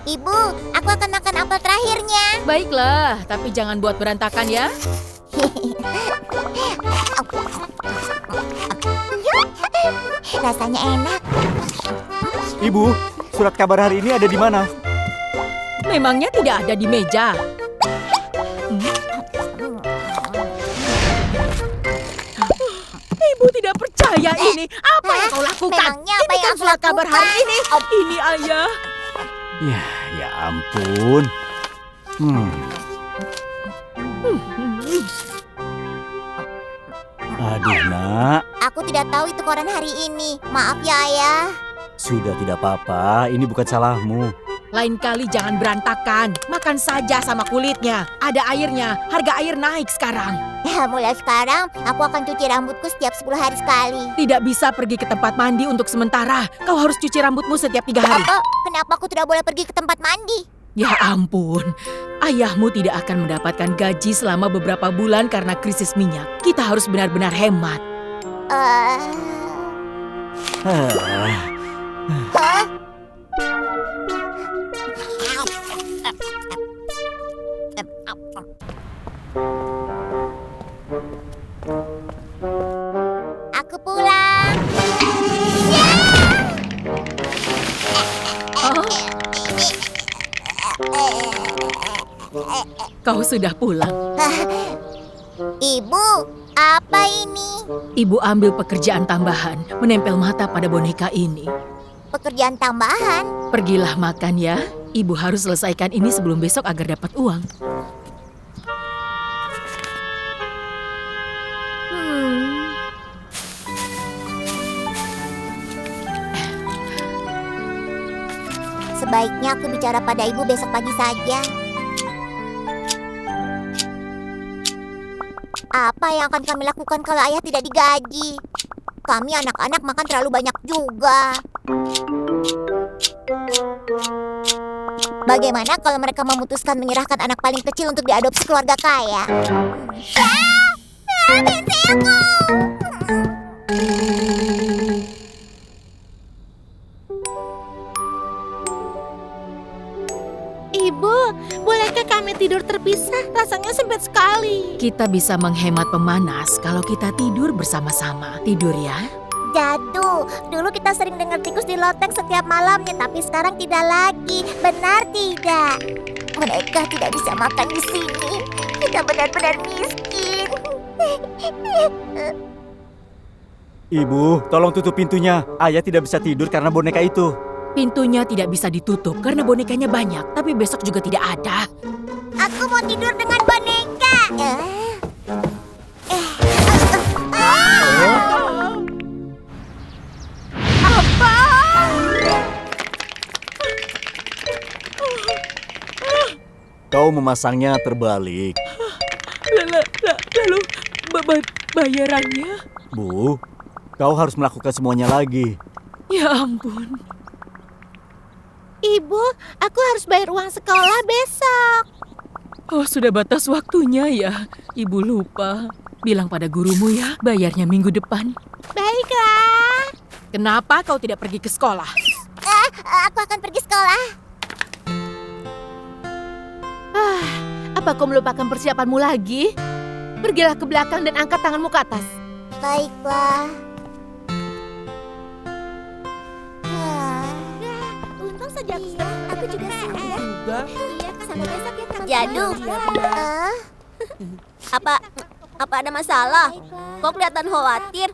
Ibu, aku akan makan apel terakhirnya. Baiklah, tapi jangan buat berantakan ya. Rasanya enak. Ibu, surat kabar hari ini ada di mana? Memangnya tidak ada di meja? Ibu tidak percaya ini. Apa yang kau lakukan? Memangnya apa Ini yang kan aku surat kabar lakukan? hari ini. Ini ayah. Ya ampun. Aduh, Nak. Aku tidak tahu itu koran hari ini. Maaf ya, Ayah. Sudah tidak apa-apa, ini bukan salahmu. Lain kali jangan berantakan. Makan saja sama kulitnya. Ada airnya. Harga air naik sekarang. Ya, mulai sekarang, aku akan cuci rambutku setiap 10 hari sekali. Tidak bisa pergi ke tempat mandi untuk sementara. Kau harus cuci rambutmu setiap 3 hari. Apa? Kenapa aku tidak boleh pergi ke tempat mandi? Ya ampun, ayahmu tidak akan mendapatkan gaji selama beberapa bulan karena krisis minyak. Kita harus benar-benar hemat. Ah, Hah? Aku pulang. Kau sudah pulang. Ibu, apa ini? Ibu ambil pekerjaan tambahan, menempel mata pada boneka ini. Pekerjaan tambahan? Pergilah makan ya. Ibu harus selesaikan ini sebelum besok agar dapat uang. Sebaiknya aku bicara pada ibu besok pagi saja. Apa yang akan kami lakukan kalau ayah tidak digaji? Kami anak-anak makan terlalu banyak juga. Bagaimana kalau mereka memutuskan menyerahkan anak paling kecil untuk diadopsi keluarga kaya? Benci aku! Ibu, bolehkah kami tidur terpisah? Rasanya sempit sekali. Kita bisa menghemat pemanas kalau kita tidur bersama-sama. Tidur ya. Jadu, dulu kita sering dengar tikus di loteng setiap malamnya, tapi sekarang tidak lagi. Benar tidak? Mereka tidak bisa makan di sini. Kita benar-benar miskin. Ibu, tolong tutup pintunya. Ayah tidak bisa tidur karena boneka itu. Pintunya tidak bisa ditutup karena bonekanya banyak, tapi besok juga tidak ada. Aku mau tidur dengan boneka. Kau memasangnya terbalik. Lalu bayarannya? Bu, kau harus melakukan semuanya lagi. Ya ampun. Ibu, aku harus bayar uang sekolah besok. Oh, sudah batas waktunya ya. Ibu lupa. Bilang pada gurumu ya, bayarnya minggu depan. Baiklah. Kenapa kau tidak pergi ke sekolah? Aku akan pergi sekolah. Apa kau melupakan persiapanmu lagi? Pergilah ke belakang dan angkat tanganmu ke atas. Baiklah. Untung saja Aku juga suka. Iya, sampai besok ya teman-teman. Jadu, apa ada masalah? Kok kelihatan khawatir?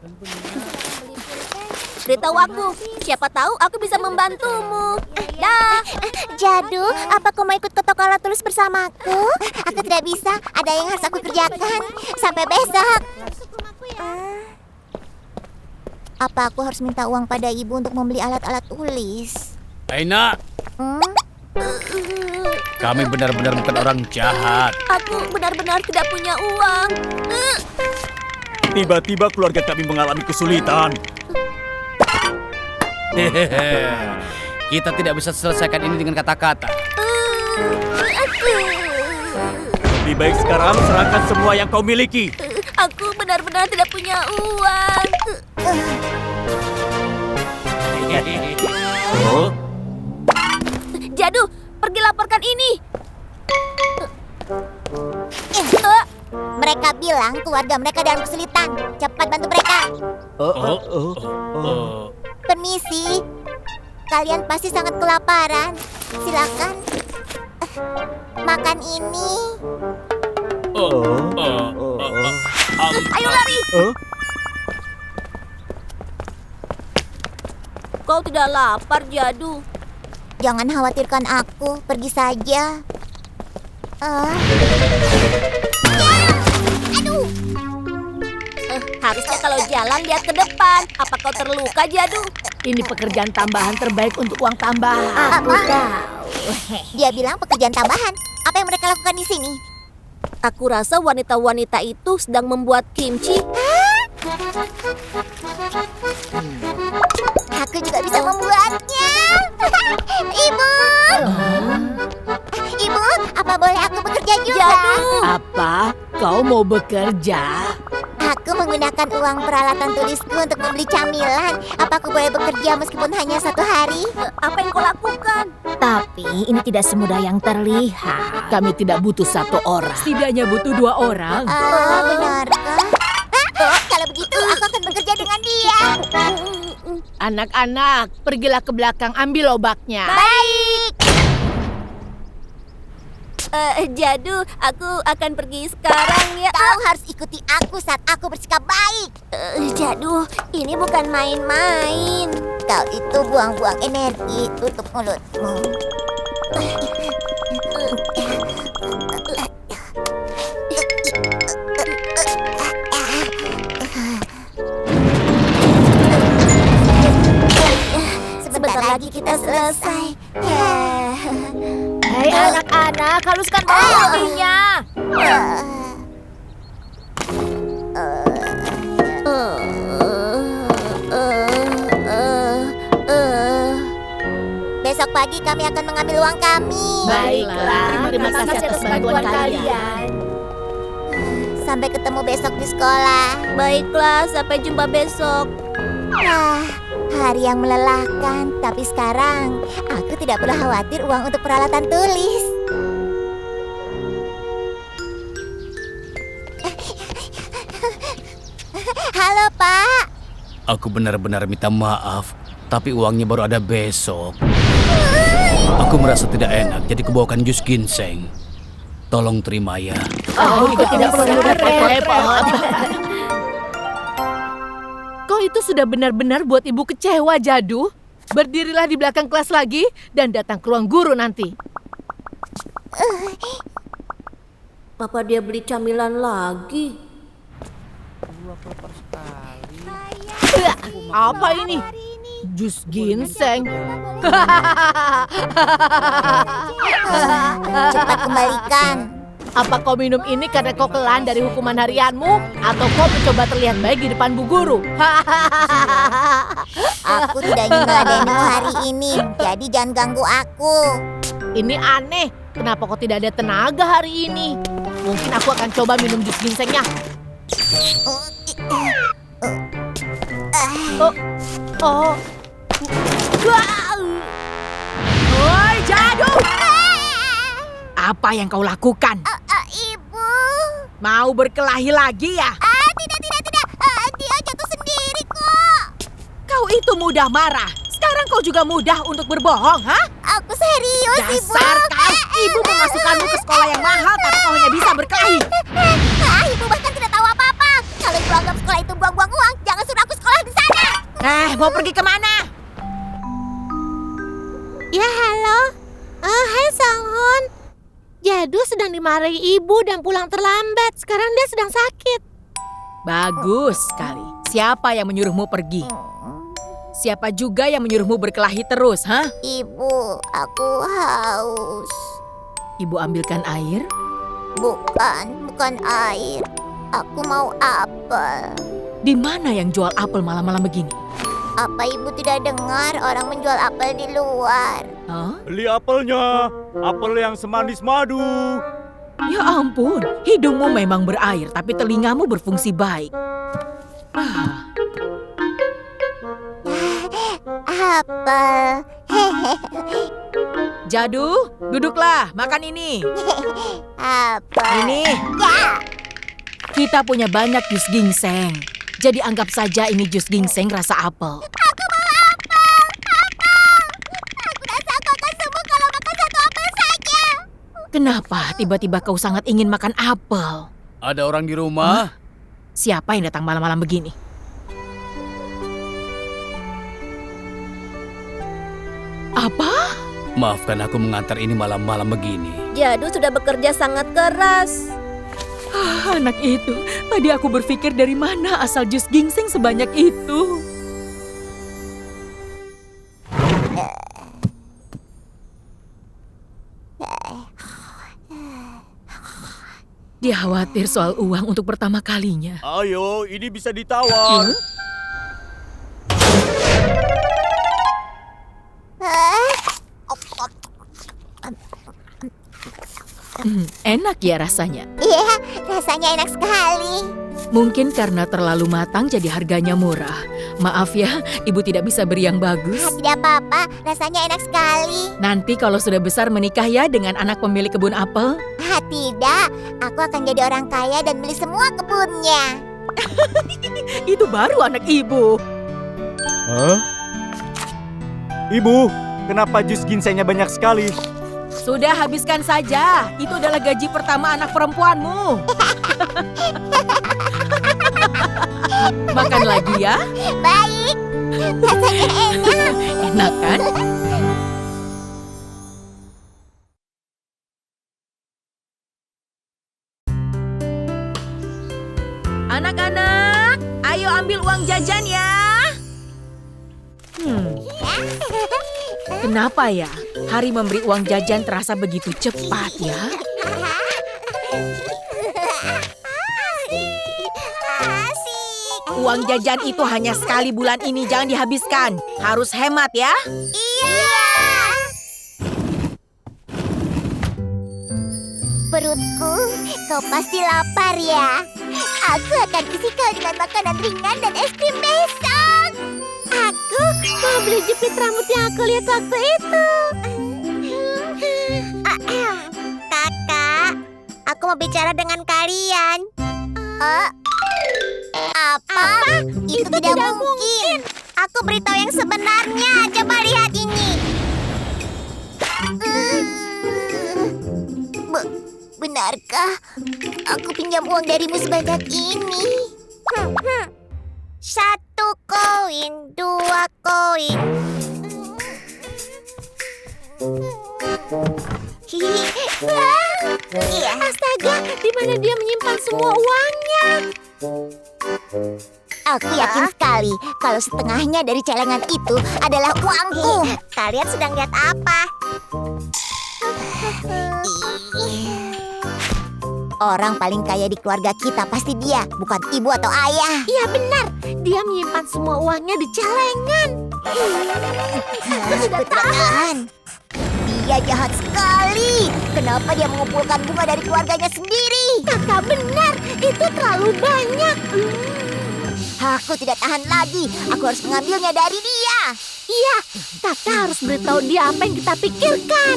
Beritahu aku, siapa tahu aku bisa membantumu. Dah. Jadu, apa kau mau ikut ke toko alat tulis bersamaku? Aku tidak bisa, ada yang harus aku kerjakan. Sampai besok. Apa aku harus minta uang pada ibu untuk membeli alat-alat tulis? Aina, kami benar-benar bukan orang jahat. Aku benar-benar tidak punya uang. Tiba-tiba keluarga kami mengalami kesulitan. Kita tidak bisa selesaikan ini dengan kata-kata. Lebih baik sekarang serahkan semua yang kau miliki. Aku benar-benar tidak punya uang. Oh, Jadu, pergi pergi laporkan ini. Mereka bilang keluarga mereka dalam kesulitan. Cepat bantu mereka. Permisi. Kalian pasti sangat kelaparan. Silakan. Makan ini. Ayo lari. Kau tidak lapar, Jadu? Jangan khawatirkan aku. Pergi saja. Aduh. Harusnya kalau jalan lihat ke depan. Apa kau terluka, Jadu? Ini pekerjaan tambahan terbaik untuk uang tambahan. Aku tahu. Dia bilang pekerjaan tambahan. Apa yang mereka lakukan di sini? Aku rasa wanita-wanita itu sedang membuat kimchi. Aku juga bisa membuatnya. Ibu. Ibu, apa boleh aku bekerja juga? Apa? Kau mau bekerja? Aku menggunakan uang peralatan tulisku untuk membeli camilan. Apa aku boleh bekerja meskipun hanya 1 hari? Apa yang kau lakukan? Tapi ini tidak semudah yang terlihat. Kami tidak butuh 1 orang. Setidaknya butuh 2 orang. Benarkah? Kalau begitu, aku akan bekerja dengan dia. Anak-anak, pergilah ke belakang ambil obatnya. Baik. Jadu, aku akan pergi sekarang ya. Kau harus ikuti aku saat aku bersikap baik. Jadu, ini bukan main-main. Kau itu buang-buang energi. Tutup mulutmu. Sebentar lagi kita selesai. Hei anak-anak, haluskan bodinya. Besok pagi kami akan mengambil uang kami. Baiklah, terima kasih atas bantuan kalian. Sampai ketemu besok di sekolah. Baiklah, sampai jumpa besok. Hari yang melelahkan, tapi sekarang aku tidak perlu khawatir uang untuk peralatan tulis. Halo, Pak. Aku benar-benar minta maaf, tapi uangnya baru ada besok. Aku merasa tidak enak, jadi kubawakan jus ginseng. Tolong terima ya. Oh, tidak perlu repot-repot. Kau itu sudah benar-benar buat ibu kecewa, Jadu. Berdirilah di belakang kelas lagi dan datang ke ruang guru nanti. Papa dia beli camilan lagi. Apa ini? Jus ginseng. Cepat kembalikan. Apa kau minum ini karena kau kelan dari hukuman harianmu? Atau kau mencoba terlihat baik di depan bu guru? Aku tidak ingin meladenimu hari ini, jadi jangan ganggu aku. Ini aneh. Kenapa kau tidak ada tenaga hari ini? Mungkin aku akan coba minum jus ginsengnya. Oh. Woi, Jadu! Apa yang kau lakukan? Ibu. Mau berkelahi lagi ya? Tidak. Dia jatuh sendiri kok. Kau itu mudah marah. Sekarang kau juga mudah untuk berbohong, ha? Aku serius, Ibu. Dasar kau! Ibu memasukkanmu ke sekolah yang mahal, tapi kau hanya bisa berkelahi. Ibu bahkan tidak tahu apa-apa. Kalau ibu anggap sekolah itu buang-buang uang, jangan suruh aku sekolah di sana. Mau pergi kemana? Ya halo. Hai Sanghun. Jadu sedang dimarahi ibu dan pulang terlambat. Sekarang dia sedang sakit. Bagus sekali. Siapa yang menyuruhmu pergi? Siapa juga yang menyuruhmu berkelahi terus, ha? Ibu, aku haus. Ibu ambilkan air. Bukan air. Aku mau apel. Di mana yang jual apel malam-malam begini? Apa ibu tidak dengar orang menjual apel di luar? Hah? Beli apelnya, apel yang semanis madu. Ya ampun, hidungmu memang berair, tapi telingamu berfungsi baik. Apel. Jadu, Duduklah, makan ini. Apa? Ini, Ya. kita punya banyak jus ginseng. Jadi anggap saja ini jus ginseng rasa apel. Aku rasa aku akan sembuh kalau makan satu apel saja. Kenapa tiba-tiba kau sangat ingin makan apel? Ada orang di rumah? Siapa yang datang malam-malam begini? Apa? Maafkan aku mengantar ini malam-malam begini. Jadu sudah bekerja sangat keras. Anak itu, tadi aku berpikir dari mana asal jus ginseng sebanyak itu. Dia khawatir soal uang untuk pertama kalinya. Ayo, ini bisa ditawar. Enak ya rasanya. Iya, rasanya enak sekali. Mungkin karena terlalu matang jadi harganya murah. Maaf ya, ibu tidak bisa beri yang bagus. Tidak apa-apa, rasanya enak sekali. Nanti kalau sudah besar menikah ya dengan anak pemilik kebun apel. Tidak, aku akan jadi orang kaya dan beli semua kebunnya. Itu baru anak ibu. Hah? Ibu, kenapa jus ginsengnya banyak sekali? Sudah habiskan saja. Itu adalah gaji pertama anak perempuanmu. Makan lagi ya. Baik, rasanya enak. Enak kan? Anak-anak, ayo ambil uang jajan ya. Kenapa ya? Hari memberi uang jajan terasa begitu cepat ya. Asik. Uang jajan itu hanya sekali bulan ini, jangan dihabiskan. Harus hemat ya. Iya. Perutku, kau pasti lapar ya. Aku akan isi kau dengan makanan ringan dan es krim besok. Aku mau beli jepit rambut yang aku lihat waktu itu. Kakak, aku mau bicara dengan kalian. Apa? Itu tidak mungkin. Aku beritahu yang sebenarnya. Coba lihat ini. Benarkah aku pinjam uang darimu sebanyak ini? 1 koin, 2 koin. Iya. Astaga, di mana dia menyimpan semua uangnya? Aku yakin sekali kalau setengahnya dari celengan itu adalah uangku. Kalian sedang lihat apa? Orang paling kaya di keluarga kita pasti dia, bukan ibu atau ayah. Iya benar, dia menyimpan semua uangnya di celengan. Aku tidak tahan. Dia jahat sekali. Kenapa dia mengumpulkan bunga dari keluarganya sendiri? Kakak benar, itu terlalu banyak. Aku tidak tahan lagi. Aku harus mengambilnya dari dia. Iya, kakak harus beritahu dia apa yang kita pikirkan.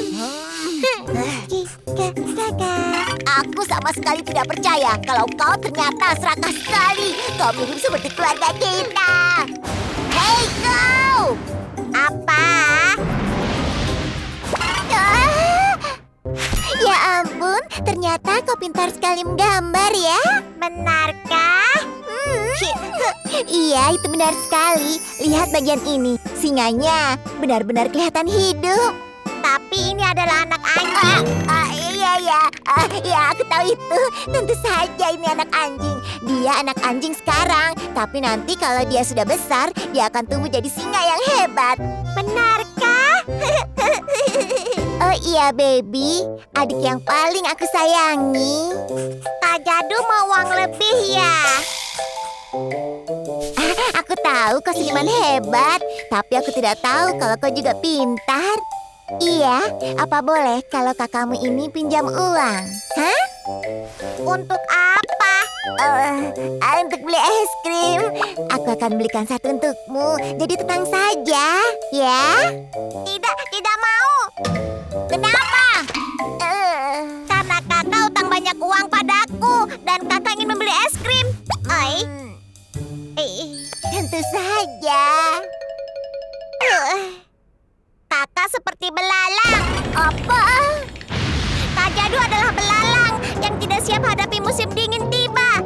Aku sama sekali tidak percaya kalau kau ternyata serakah sekali. Kau mirip seperti keluarga kita. Hei kau! Apa? Ya ampun, ternyata kau pintar sekali menggambar ya. Benarkah? Iya, itu benar sekali. Lihat bagian ini. Singanya benar-benar kelihatan hidup. Tapi ini adalah anak anjing. Iya, aku tahu itu. Tentu saja ini anak anjing. Dia anak anjing sekarang. Tapi nanti kalau dia sudah besar, dia akan tumbuh jadi singa yang hebat. Benarkah? Oh iya, baby. Adik yang paling aku sayangi. Kak Jadu mau uang lebih ya? Aku tahu kau seniman hebat, tapi aku tidak tahu kalau kau juga pintar. Iya, apa boleh kalau kakakmu ini pinjam uang? Hah? Untuk apa? Untuk beli es krim. Aku akan belikan satu untukmu, jadi tenang saja, ya? Tidak mau. Kenapa? Tentu saja. Kakak seperti belalang. Apa? Kak Jadu adalah belalang yang tidak siap hadapi musim dingin tiba.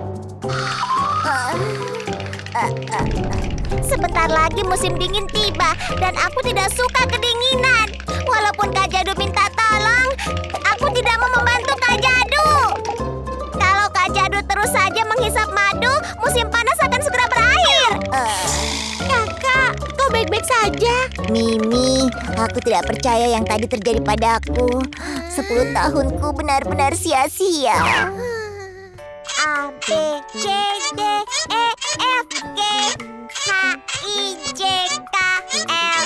Sebentar lagi musim dingin tiba dan aku tidak suka kedinginan. Walaupun Kak Jadu minta tolong, aku tidak mau membantu Kak Jadu. Kalau Kak Jadu terus saja menghisap madu, musim panas akan segera berakhir. Kakak, kau baik-baik saja? Mimi, aku tidak percaya yang tadi terjadi padaku. 10 tahunku benar-benar sia-sia. A, B, C, D, E, F, G, H, I, J, K, L.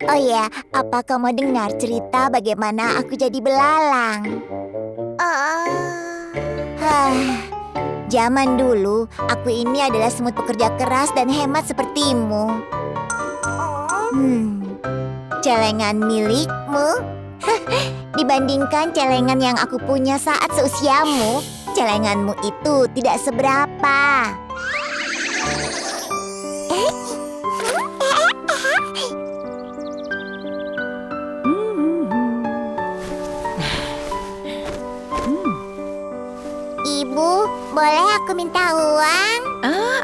Oh ya, apa kau mau dengar cerita bagaimana aku jadi belalang? Zaman dulu, aku ini adalah semut pekerja keras dan hemat sepertimu. Celengan milikmu? Dibandingkan celengan yang aku punya saat seusiamu, celenganmu itu tidak seberapa. Ibu, boleh aku minta uang?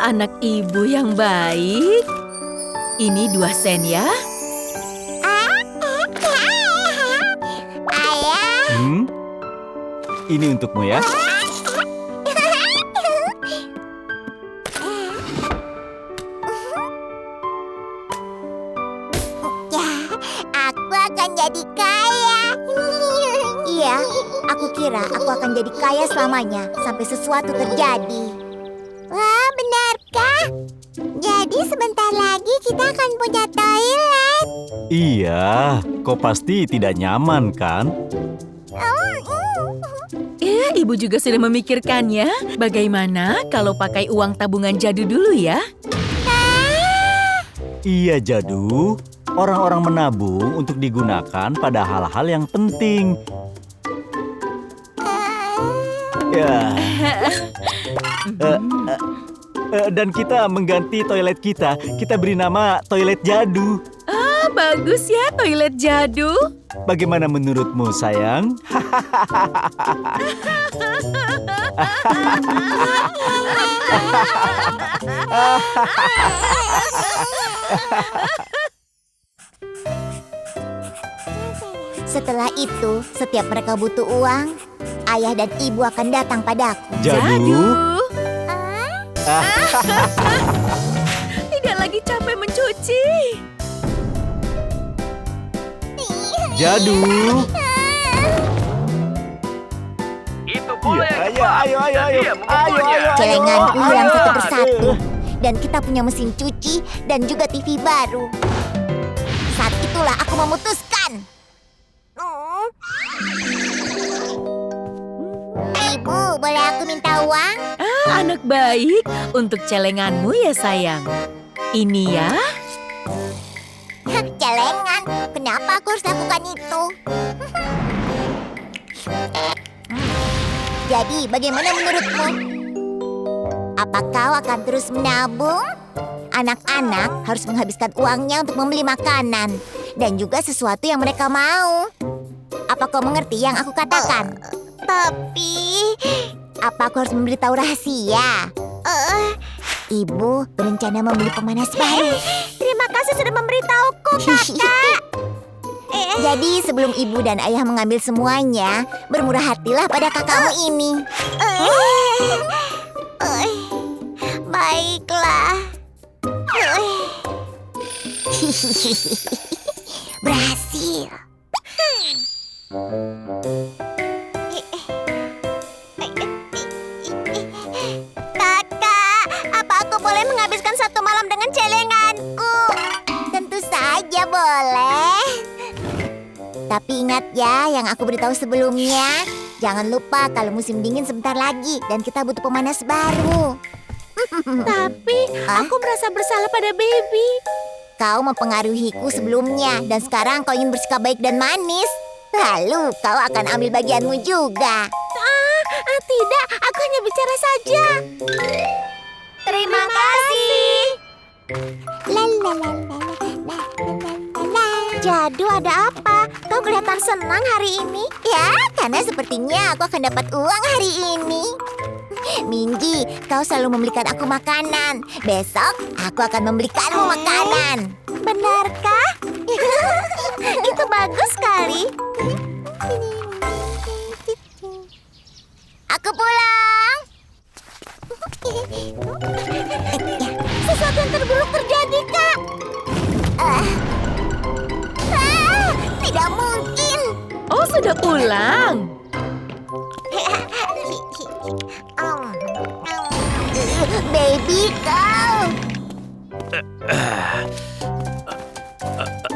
Anak ibu yang baik. Ini 2 sen ya. Ayah. Ini untukmu ya. Ya, aku akan jadi kaya. Iya, aku kira aku akan jadi kaya selamanya sampai sesuatu terjadi. Wah, benarkah? Jadi sebentar lagi kita akan punya toilet. Iya, kau pasti tidak nyaman kan? Ya, ibu juga sudah memikirkannya. Bagaimana kalau pakai uang tabungan Jadu dulu ya? Iya, Jadu. Orang-orang menabung untuk digunakan pada hal-hal yang penting. Ya. Dan kita mengganti toilet kita. Kita beri nama toilet Jadu. Bagus ya toilet Jadu. Bagaimana menurutmu, sayang? Setelah itu, setiap mereka butuh uang, ayah dan ibu akan datang padaku. Jadu. Tidak lagi capek mencuci. Jadu. Itu boleh. Ayo. Celenganku hilang satu persatu. Dan kita punya mesin cuci dan juga TV baru. Saat itulah aku memutuskan. Ibu, boleh aku minta uang? Anak baik, untuk celenganmu ya sayang. Ini ya. Celengan, kenapa aku harus lakukan itu? Jadi, bagaimana menurutmu? Apa kau akan terus menabung? Anak-anak harus menghabiskan uangnya untuk membeli makanan dan juga sesuatu yang mereka mau. Apa kau mengerti yang aku katakan? Tapi, apa aku harus memberitahu rahasia? Ibu berencana membeli pemanas baru. Terima kasih sudah memberitahuku, Kakak. Jadi sebelum ibu dan ayah mengambil semuanya, bermurah hatilah pada kakakmu ini. Baiklah. Berhasil. Kakak, apa aku boleh menghabiskan satu malam dengan celenganku? Tentu saja boleh. Tapi ingat ya yang aku beritahu sebelumnya. Jangan lupa kalau musim dingin sebentar lagi dan kita butuh pemanas baru. Tapi aku merasa bersalah pada baby. Kau mempengaruhiku sebelumnya dan sekarang kau ingin bersikap baik dan manis. Lalu kau akan ambil bagianmu juga. Tidak. tidak, aku hanya bicara saja. Terima kasih. Jadu, ada apa? Kau kelihatan senang hari ini. Ya, karena sepertinya aku akan dapat uang hari ini. Minji, kau selalu membelikan aku makanan. Besok, aku akan membelikanmu makanan. Benarkah? Itu bagus sekali. Aku pulang. Sesuatu yang terburuk terjadi, Kak. Tidak mungkin. Oh, sudah pulang. Baby kau.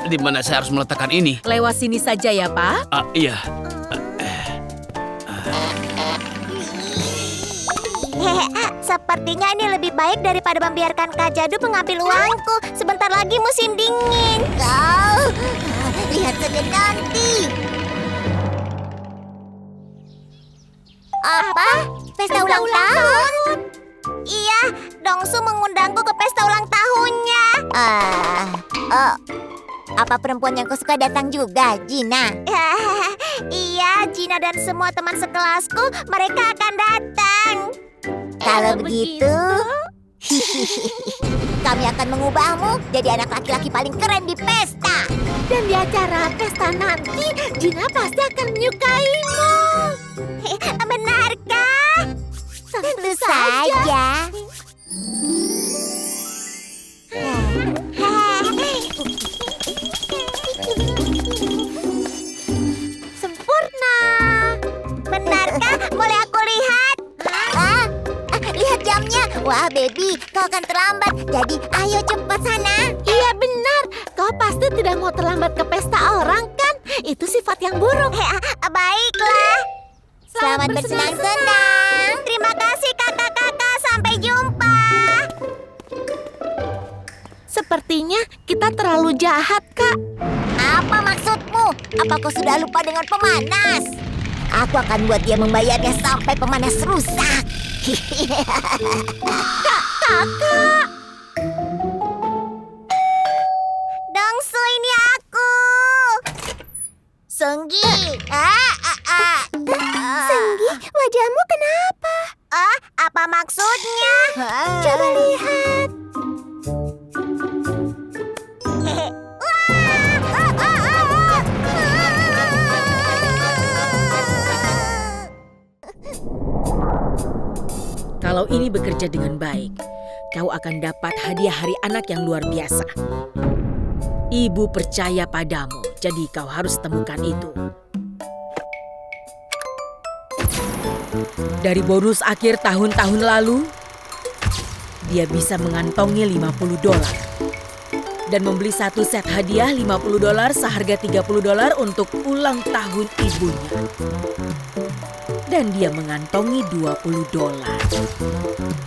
Di mana saya harus meletakkan ini? Lewat sini saja ya, Pak. Iya. Sepertinya ini lebih baik daripada membiarkan Kak Jadu mengambil uangku. Sebentar lagi musim dingin. Kau, lihat saja nanti. Apa? Pesta ulang tahun? Iya, Dongsu mengundangku ke pesta ulang tahunnya. Apa perempuan yang kau suka datang juga, Gina? Iya, Gina dan semua teman sekelasku, mereka akan datang. Kalau begitu, kami akan mengubahmu jadi anak laki-laki paling keren di pesta. Dan di acara pesta nanti, Gina pasti akan menyukaimu. Benarkah? Tentu saja. Sempurna. Benarkah? Boleh aku lihat? Lihat jamnya. Wah, baby, kau akan terlambat. Jadi, ayo cepat sana. Iya benar, kau pasti tidak mau terlambat ke pesta orang kan? Itu sifat yang buruk. Baiklah. Selamat bersenang-senang. Terima kasih kakak-kakak. Sampai jumpa. Sepertinya kita terlalu jahat, Kak. Apa maksudmu? Apa kau sudah lupa dengan pemanas? Aku akan buat dia membayarnya sampai pemanas rusak. Kakak! Dongsu, ini aku. Senggi. Senggi, wajahmu kenapa? Apa maksudnya? Coba lihat. Kalau ini bekerja dengan baik, kau akan dapat hadiah hari anak yang luar biasa. Ibu percaya padamu, jadi kau harus temukan itu. Dari bonus akhir tahun-tahun lalu, dia bisa mengantongi $50 dan membeli satu set hadiah $50 seharga $30 untuk ulang tahun ibunya. Dan dia mengantongi $20.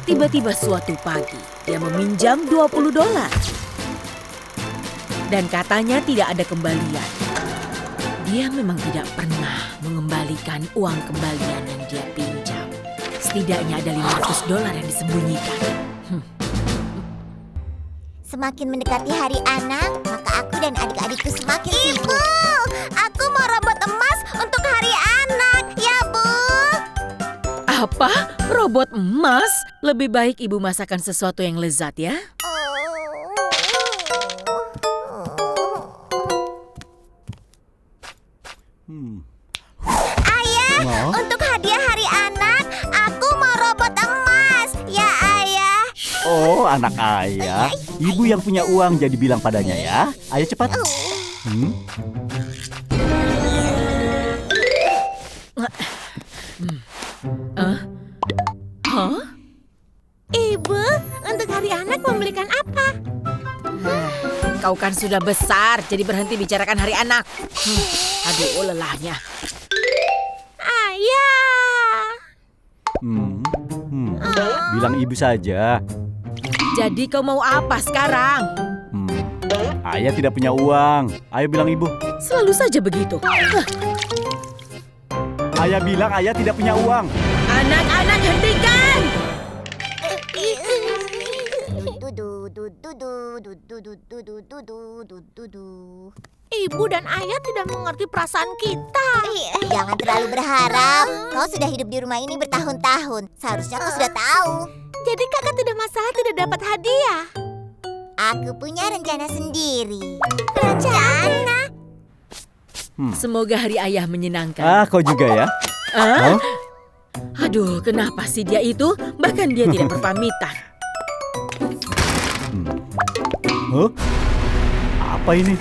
Tiba-tiba suatu pagi, dia meminjam $20. Dan katanya tidak ada kembalian. Dia memang tidak pernah mengembalikan uang kembalian yang dia pinjam. Setidaknya ada $500 yang disembunyikan. Semakin mendekati hari anak, maka aku dan adik-adikku semakin sibuk. Ibu, aku mau robot emas untuk hari anak, ya Bu. Apa? Robot emas? Lebih baik ibu masakan sesuatu yang lezat ya. Ayah, untuk hadiah hari anak, aku mau robot emas. Ya, Ayah. Oh, anak ayah. Ibu yang punya uang jadi bilang padanya ya. Ayo cepat. Ibu, untuk hari anak membelikan apa? Kau kan sudah besar, jadi berhenti bicarakan hari anak. Aduh, lelahnya. Ayah. Bilang ibu saja. Jadi kau mau apa sekarang? Ayah tidak punya uang. Ayo bilang ibu. Selalu saja begitu. Ayah bilang ayah tidak punya uang. Anak-anak hentikan! Ibu dan ayah tidak mengerti perasaan kita. Jangan terlalu berharap. Kau sudah hidup di rumah ini bertahun-tahun. Seharusnya kau sudah tahu. Jadi kakak tidak masalah tidak dapat hadiah. Aku punya rencana sendiri. Rencana? Semoga hari ayah menyenangkan. Ah, kau juga ya? Ah? Oh? Aduh, kenapa sih dia itu? Bahkan dia tidak berpamitan. Huh? Apa ini?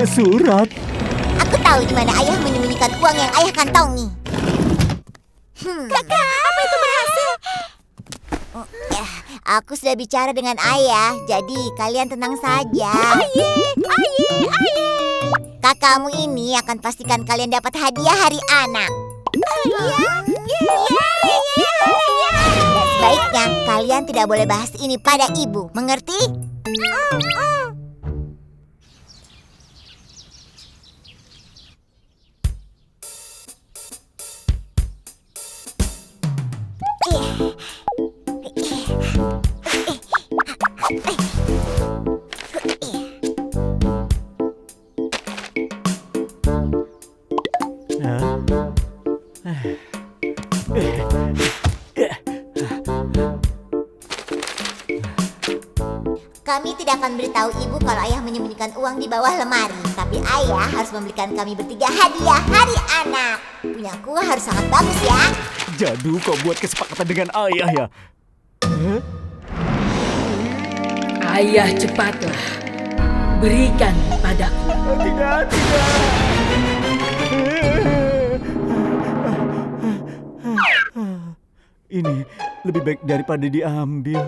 Surat. Aku tahu di mana ayah menyembunyikan uang yang ayah kantongi. Kakak, apa itu berhasil? Aku sudah bicara dengan ayah, jadi kalian tenang saja. Kakakmu ini akan pastikan kalian dapat hadiah hari anak. Dan sebaiknya kalian tidak boleh bahas ini pada ibu, mengerti? Kami tidak akan beritahu ibu kalau ayah menyembunyikan uang di bawah lemari. Tapi ayah harus membelikan kami bertiga hadiah hari anak. Punyaku harus sangat bagus ya. Jadu, kau buat kesepakatan dengan ayah ya? Ayah, cepatlah. Berikan padaku. Tidak, tidak. Ini lebih baik daripada diambil.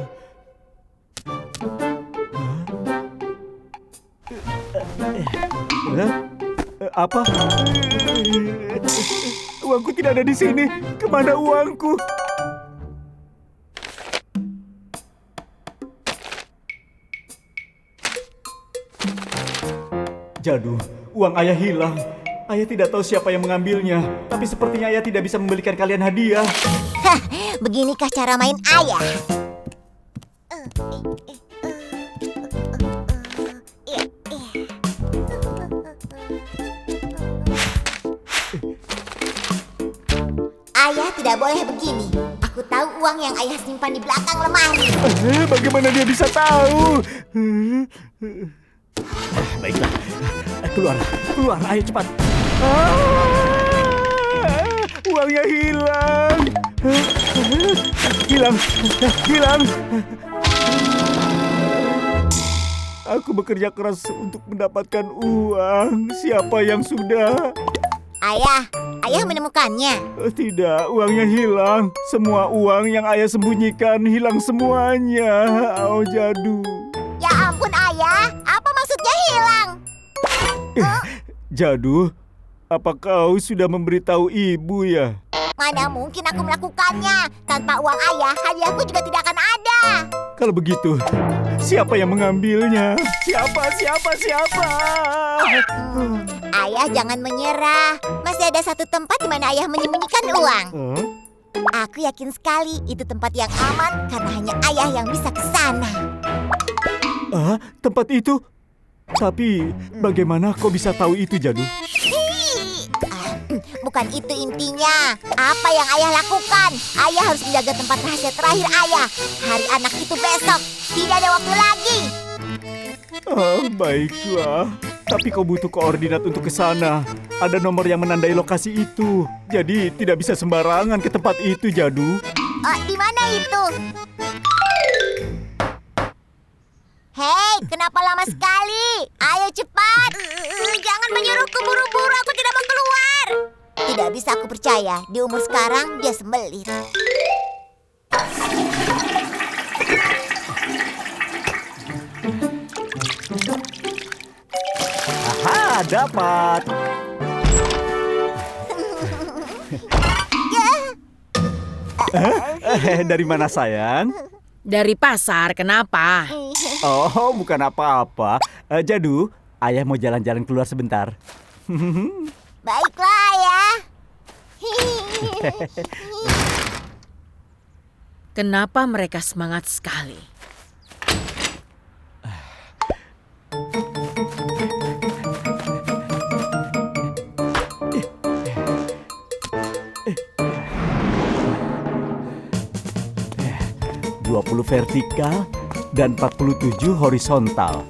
Apa? Uangku tidak ada di sini. Kemana uangku? Jadu, uang ayah hilang. Ayah tidak tahu siapa yang mengambilnya. Tapi sepertinya ayah tidak bisa membelikan kalian hadiah. Hah, beginikah cara main ayah? Ayah tidak boleh begini. Aku tahu uang yang ayah simpan di belakang lemari. Bagaimana dia bisa tahu? Baiklah, keluar, ayo cepat. Uangnya hilang. Hilang. Aku bekerja keras untuk mendapatkan uang. Siapa yang sudah? Ayah menemukannya. Tidak, uangnya hilang. Semua uang yang ayah sembunyikan hilang semuanya. Oh, Jadu. Ya ampun ayah, apa maksudnya hilang? Jadu, apa kau sudah memberitahu ibu ya? Mana mungkin aku melakukannya. Tanpa uang ayah, hadiahku juga tidak akan ada. Kalau begitu, siapa yang mengambilnya? Siapa? Ayah jangan menyerah. Masih ada satu tempat di mana ayah menyembunyikan uang. Aku yakin sekali itu tempat yang aman karena hanya ayah yang bisa ke sana. Tempat itu? Tapi bagaimana kau bisa tahu itu, Jadu? Bukan itu intinya. Apa yang ayah lakukan? Ayah harus menjaga tempat rahasia terakhir ayah. Hari anak itu besok. Tidak ada waktu lagi. Baiklah. Tapi kau butuh koordinat untuk ke sana. Ada nomor yang menandai lokasi itu. Jadi tidak bisa sembarangan ke tempat itu, Jadu. Di mana itu? Hei, kenapa lama sekali? Ayo cepat. Jangan menyuruhku buru-buru, aku tidak mau keluar. Tidak bisa aku percaya, di umur sekarang dia sembelit. Aha, dapat. Dari mana, sayang? Dari pasar, kenapa? Oh, bukan apa-apa. Jadu, ayah mau jalan-jalan keluar sebentar. Baiklah ya. Kenapa mereka semangat sekali? Puluh vertikal dan 47 horizontal.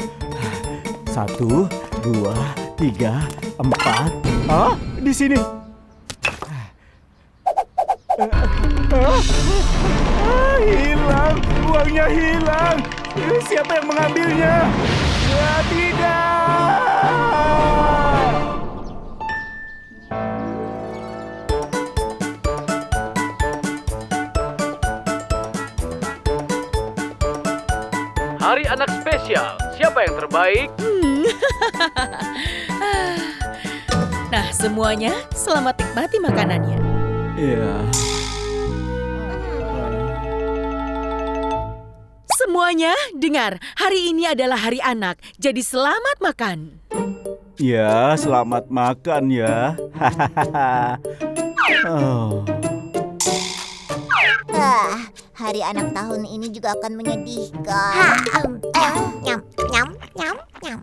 1, 2, 3, 4. Ah, di sini. Hilang, uangnya hilang. Siapa yang mengambilnya? Ya, tidak. Hari Anak Spesial. Siapa yang terbaik? Nah, semuanya selamat nikmati makanannya. Ya. Semuanya, dengar. Hari ini adalah hari anak, jadi selamat makan. Ya, selamat makan ya. Oh. Hari anak tahun ini juga akan menyedihkan. Nyam, nyam, nyam, nyam.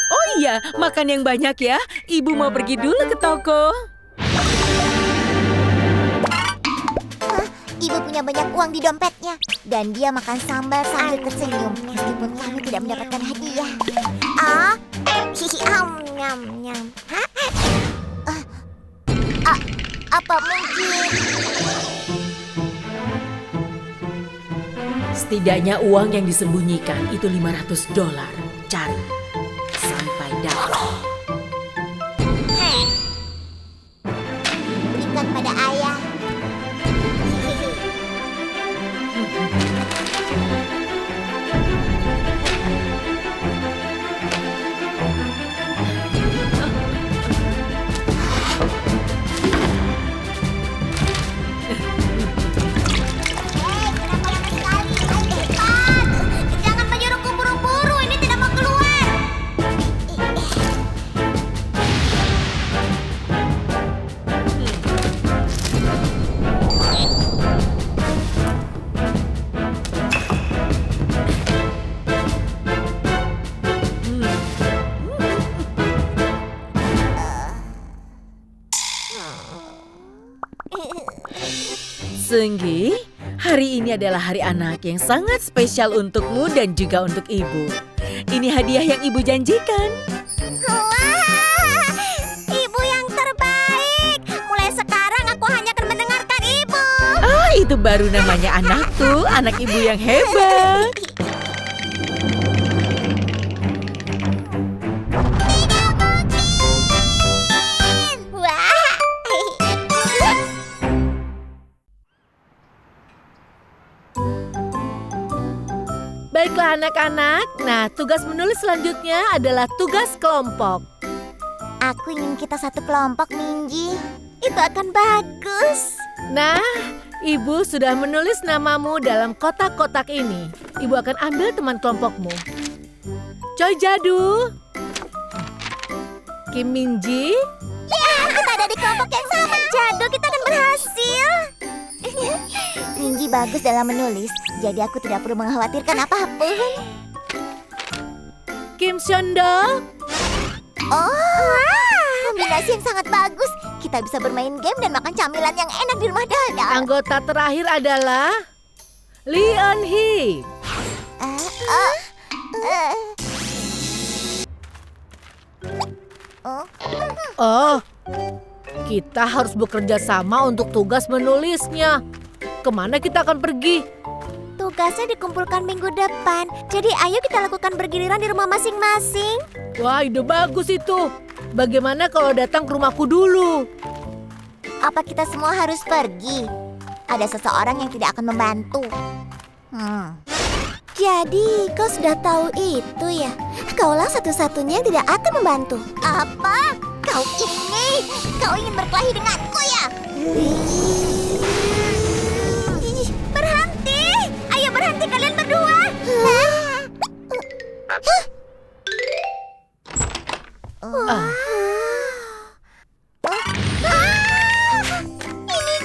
Oh iya, makan yang banyak ya. Ibu mau pergi dulu ke toko. Ibu punya banyak uang di dompetnya. Dan dia makan sambal sambil tersenyum. Meskipun kami tidak mendapatkan hadiah. Nyam, nyam. Apa mungkin? Setidaknya uang yang disembunyikan itu $500. Cari sampai dapat. Berikan pada ayah. Jangan menyuruhku buru-buru, ini tidak mau keluar. Sunggi, hari ini adalah hari anak yang sangat spesial untukmu dan juga untuk ibu. Ini hadiah yang ibu janjikan. Wah, ibu yang terbaik. Mulai sekarang aku hanya akan mendengarkan ibu. Ah, itu baru namanya anakku, anak ibu yang hebat. Wah. Baiklah anak-anak, nah tugas menulis selanjutnya adalah tugas kelompok. Aku ingin kita satu kelompok, Minji. Itu akan bagus. Nah, ibu sudah menulis namamu dalam kotak-kotak ini. Ibu akan ambil teman kelompokmu. Choi Jadu, Kim Minji, Ya, kita ada di kelompok yang sama. Jadu, kita akan berhasil. Minji bagus dalam menulis, jadi aku tidak perlu mengkhawatirkan apapun. Kim Seondo, Oh, kombinasi yang sangat bagus. Kita bisa bermain game dan makan camilan yang enak di rumah Dada. anggota terakhir adalah Lee Eun Hee. Oh, kita harus bekerja sama untuk tugas menulisnya. Kemana kita akan pergi? Tugasnya dikumpulkan minggu depan. Jadi ayo kita lakukan bergiliran di rumah masing-masing. Wah, ide bagus itu. Bagaimana kalau datang ke rumahku dulu? Apa kita semua harus pergi? Ada seseorang yang tidak akan membantu. Jadi kau sudah tahu itu ya? Kaulah satu-satunya yang tidak akan membantu. Apa? Kau ingin berkelahi denganku ya? Berhenti! Ayo berhenti kalian berdua! Ini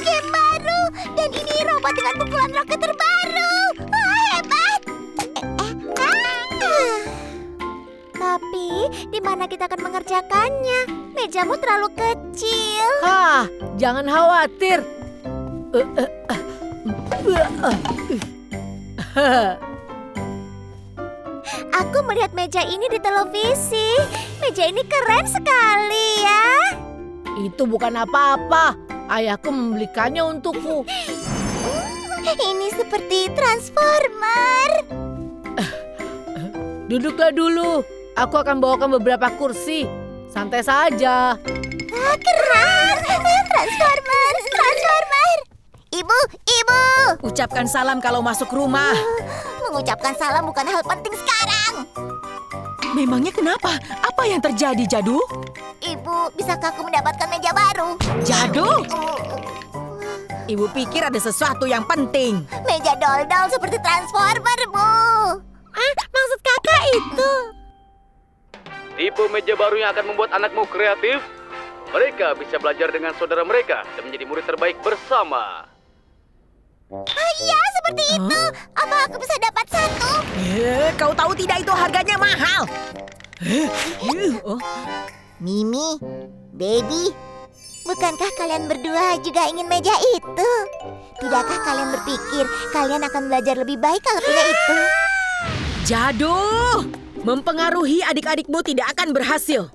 game baru dan ini robot dengan pukulan roket terbaru. Hebat! Tapi di mana kita akan mengerjakannya? Mejamu terlalu kecil. Hah, jangan khawatir. Aku melihat meja ini di televisi. Meja ini keren sekali ya. Itu bukan apa-apa. Ayahku membelikannya untukku. Ini seperti transformer. Duduklah dulu. Aku akan bawakan beberapa kursi. Santai saja. Keren. Transformer. Ibu. Ucapkan salam kalau masuk rumah. Mengucapkan salam bukan hal penting sekarang. Memangnya kenapa? Apa yang terjadi, Jadu? Ibu, bisakah aku mendapatkan meja baru? Jadu! Ibu pikir ada sesuatu yang penting. Meja dol-dol seperti transformer, Bu. Maksud kakak itu? Tipe meja baru yang akan membuat anakmu kreatif. Mereka bisa belajar dengan saudara mereka dan menjadi murid terbaik bersama. Iya, seperti itu. Apa aku bisa dapat satu? Kau tahu tidak itu harganya mahal? Mimi, Baby, bukankah kalian berdua juga ingin meja itu? Tidakkah kalian berpikir kalian akan belajar lebih baik kalau punya itu? Jadu! Mempengaruhi adik-adikmu tidak akan berhasil.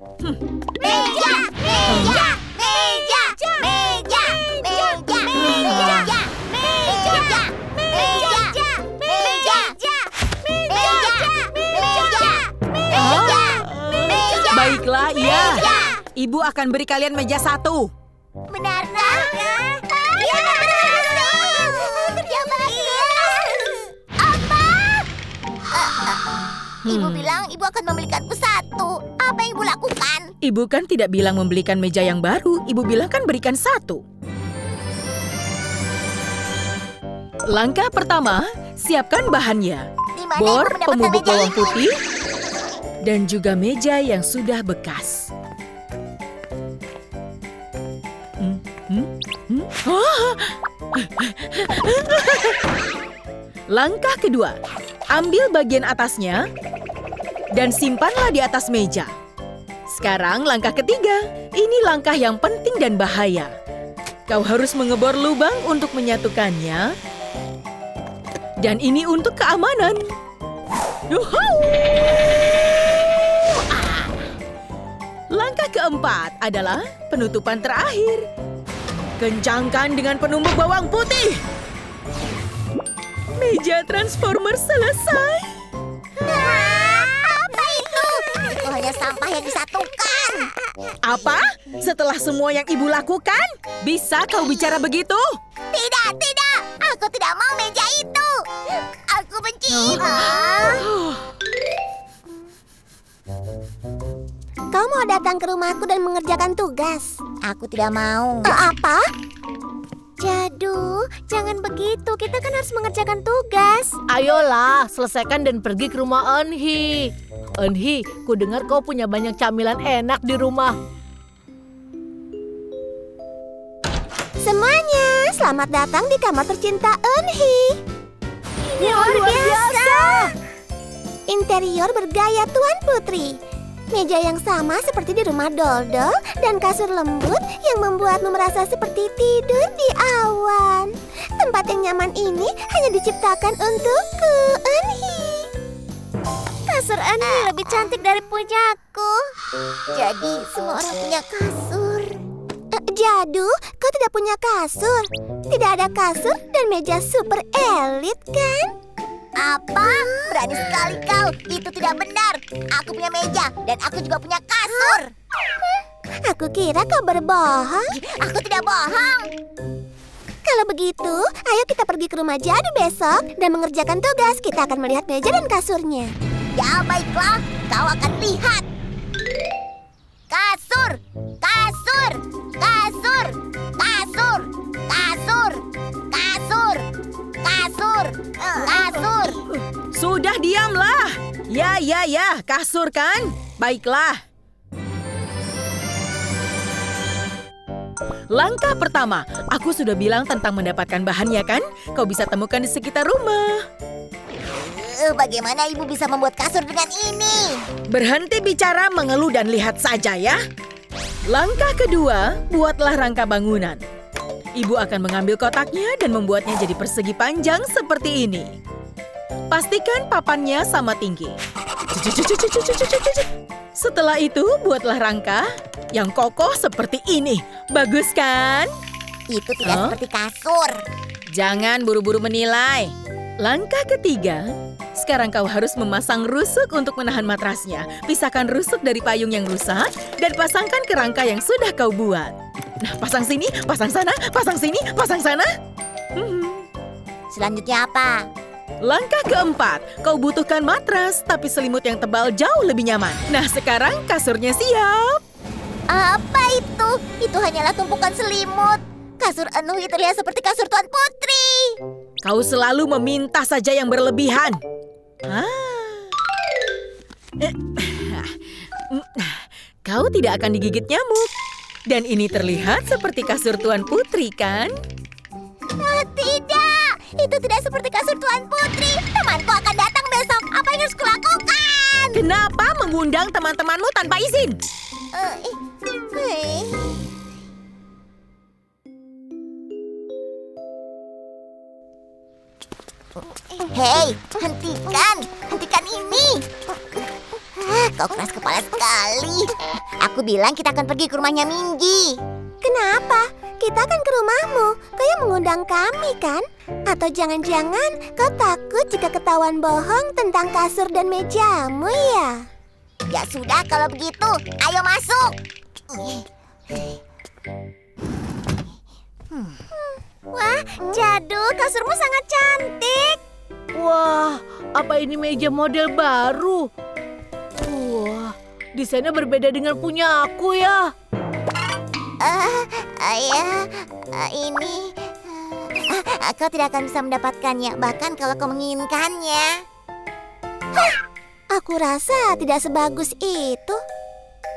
Meja! Meja! Meja! Meja! Meja! Meja! Meja! Meja! Meja! Baiklah, iya. Ibu akan beri kalian meja satu. Benarkah? Iya, berhasil! Kerja bagus! Apa? Ibu bilang ibu akan membelikanku satu. Apa yang ibu lakukan? Ibu kan tidak bilang membelikan meja yang baru. Ibu bilang kan berikan satu. Langkah pertama, siapkan bahannya. Di mana Bor, aku mendapatkan pembubuk meja bawang ini? putih, dan juga meja yang sudah bekas. Langkah kedua, ambil bagian atasnya dan simpanlah di atas meja. Sekarang langkah ketiga, ini langkah yang penting dan bahaya. Kau harus mengebor lubang untuk menyatukannya. Dan ini untuk keamanan. Yuhuu! Langkah keempat adalah penutupan terakhir. Kencangkan dengan penumbuk bawang putih. Meja transformer selesai. Apa itu? Itu hanya sampah yang disatukan. Apa? Setelah semua yang ibu lakukan? Bisa kau bicara begitu? Tidak, tidak. Aku tidak mau meja itu. Aku benci itu. Kau mau datang ke rumahku dan mengerjakan tugas? Aku tidak mau. Apa? Jadu, jangan begitu. Kita kan harus mengerjakan tugas. Ayolah, selesaikan dan pergi ke rumah Enhi. Enhi, ku dengar kau punya banyak camilan enak di rumah. Semuanya, selamat datang di kamar tercinta Enhi. Ini luar biasa. Interior bergaya Tuan Putri. Meja yang sama seperti di rumah Doldol dan kasur lembut yang membuatmu merasa seperti tidur di awan. Tempat yang nyaman ini hanya diciptakan untukku, Enhi. Kasur Enhi lebih cantik dari punyaku. Jadi semua orang punya kasur. Jadu, kau tidak punya kasur. Tidak ada kasur dan meja super elit, kan? Apa? Berani sekali kau. Itu tidak benar. Aku punya meja dan aku juga punya kasur. Aku kira kau berbohong. Aku tidak bohong. Kalau begitu, ayo kita pergi ke rumah Jadu besok dan mengerjakan tugas. Kita akan melihat meja dan kasurnya. Ya, baiklah. Kau akan lihat. Kasur, kasur, kasur, kasur, kasur, kasur, kasur, kasur. Sudah ya, kasur kan? Baiklah. Langkah pertama, aku sudah bilang tentang mendapatkan bahannya kan? Kau bisa temukan di sekitar rumah. Bagaimana ibu bisa membuat kasur dengan ini? Berhenti bicara, mengeluh dan lihat saja ya. Langkah kedua, buatlah rangka bangunan. Ibu akan mengambil kotaknya dan membuatnya jadi persegi panjang seperti ini. Pastikan papannya sama tinggi. Setelah itu, buatlah rangka yang kokoh seperti ini. Bagus kan? Itu tidak seperti kasur. Jangan buru-buru menilai. Langkah ketiga, sekarang kau harus memasang rusuk untuk menahan matrasnya. Pisahkan rusuk dari payung yang rusak dan pasangkan ke rangka yang sudah kau buat. Nah, pasang sini, pasang sana, pasang sini, pasang sana. Selanjutnya apa? Langkah keempat, kau butuhkan matras, tapi selimut yang tebal jauh lebih nyaman. Nah, sekarang kasurnya siap. Apa itu? Itu hanyalah tumpukan selimut. Kasur Anuhi terlihat seperti kasur Tuan Putri. Kau selalu meminta saja yang berlebihan. Kau tidak akan digigit nyamuk. Dan ini terlihat seperti kasur Tuan Putri, kan? Tidak, itu tidak seperti kasur Tuan Putri. Temanku akan datang besok. Apa yang harus kulakukan? Kenapa mengundang teman-temanmu tanpa izin? Hei, hentikan ini. Kau keras kepala sekali. Aku bilang kita akan pergi ke rumahnya Minggi. Kenapa? Kita akan ke rumahmu. Kau yang mengundang kami, kan? Atau jangan-jangan kau takut jika ketahuan bohong tentang kasur dan mejamu, ya? Ya sudah, kalau begitu, ayo masuk. Wah, Jadu, kasurmu sangat cantik. Wah, apa ini meja model baru? Wah, desainnya berbeda dengan punya aku ya. Ini kau tidak akan bisa mendapatkannya, bahkan kalau kau menginginkannya. Aku rasa tidak sebagus itu.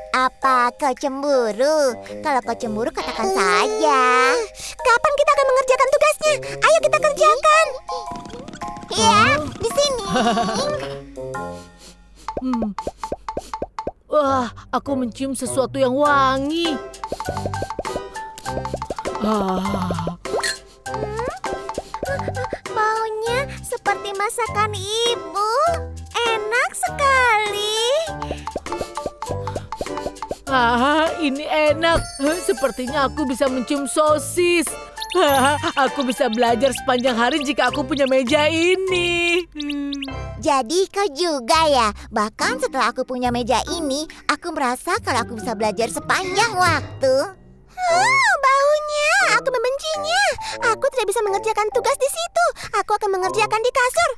Apa kau cemburu? Kalau kau cemburu, katakan saja. Kapan kita akan mengerjakan tugasnya? Ayo kita kerjakan. Iya, di sini. Wah, aku mencium sesuatu yang wangi. Baunya seperti masakan ibu. Enak sekali. Ini enak. Sepertinya aku bisa mencium sosis. Aku bisa belajar sepanjang hari jika aku punya meja ini. Jadi kau juga ya? Bahkan setelah aku punya meja ini, aku merasa kalau aku bisa belajar sepanjang waktu. Baunya, aku membencinya. Aku tidak bisa mengerjakan tugas di situ. Aku akan mengerjakan di kasur.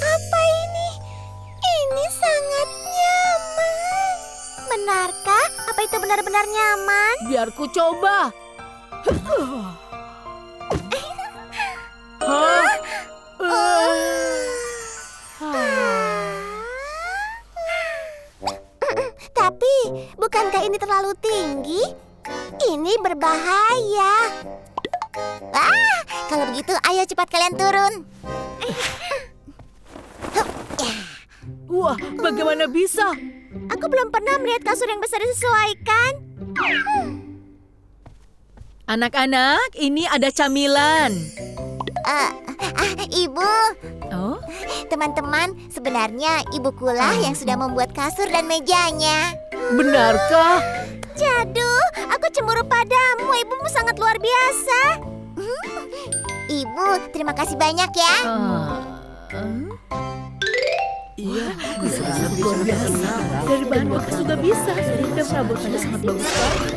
Apa ini? Ini sangat nyaman. Benarkah? Apa itu benar-benar nyaman? Biar ku coba. Tapi, bukankah ini terlalu tinggi? Ini berbahaya. Kalau begitu, ayo cepat kalian turun. Wah, bagaimana bisa? Aku belum pernah melihat kasur yang besar disesuaikan. Anak-anak, ini ada camilan. Ibu, Oh, teman-teman, sebenarnya ibukulah yang sudah membuat kasur dan mejanya. Benarkah? Jadu, aku cemburu padamu. Ibumu sangat luar biasa. Ibu, terima kasih banyak ya. Iya, aku sangat luar biasa. Dari bahan bekas juga bisa. Dan perabotannya sangat bagus sekali.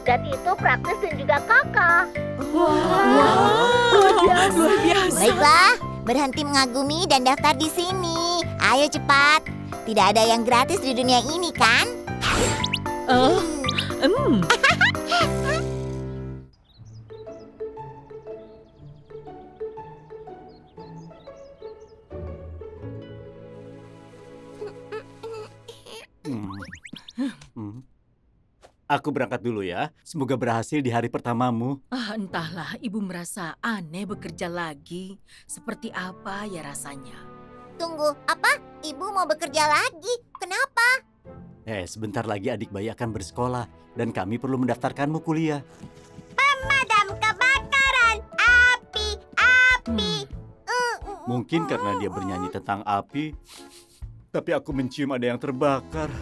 Dan itu praktis dan juga kokoh. luar biasa. Baiklah, berhenti mengagumi dan daftar di sini. Ayo cepat. Tidak ada yang gratis di dunia ini, kan? aku berangkat dulu ya. Semoga berhasil di hari pertamamu. Entahlah, ibu merasa aneh bekerja lagi. Seperti apa ya rasanya? Tunggu, apa? Ibu mau bekerja lagi? Kenapa? Sebentar lagi adik bayi akan bersekolah. Dan kami perlu mendaftarkanmu kuliah. Pemadam kebakaran! Api! Api! Mungkin karena dia bernyanyi tentang api, tapi aku mencium ada yang terbakar.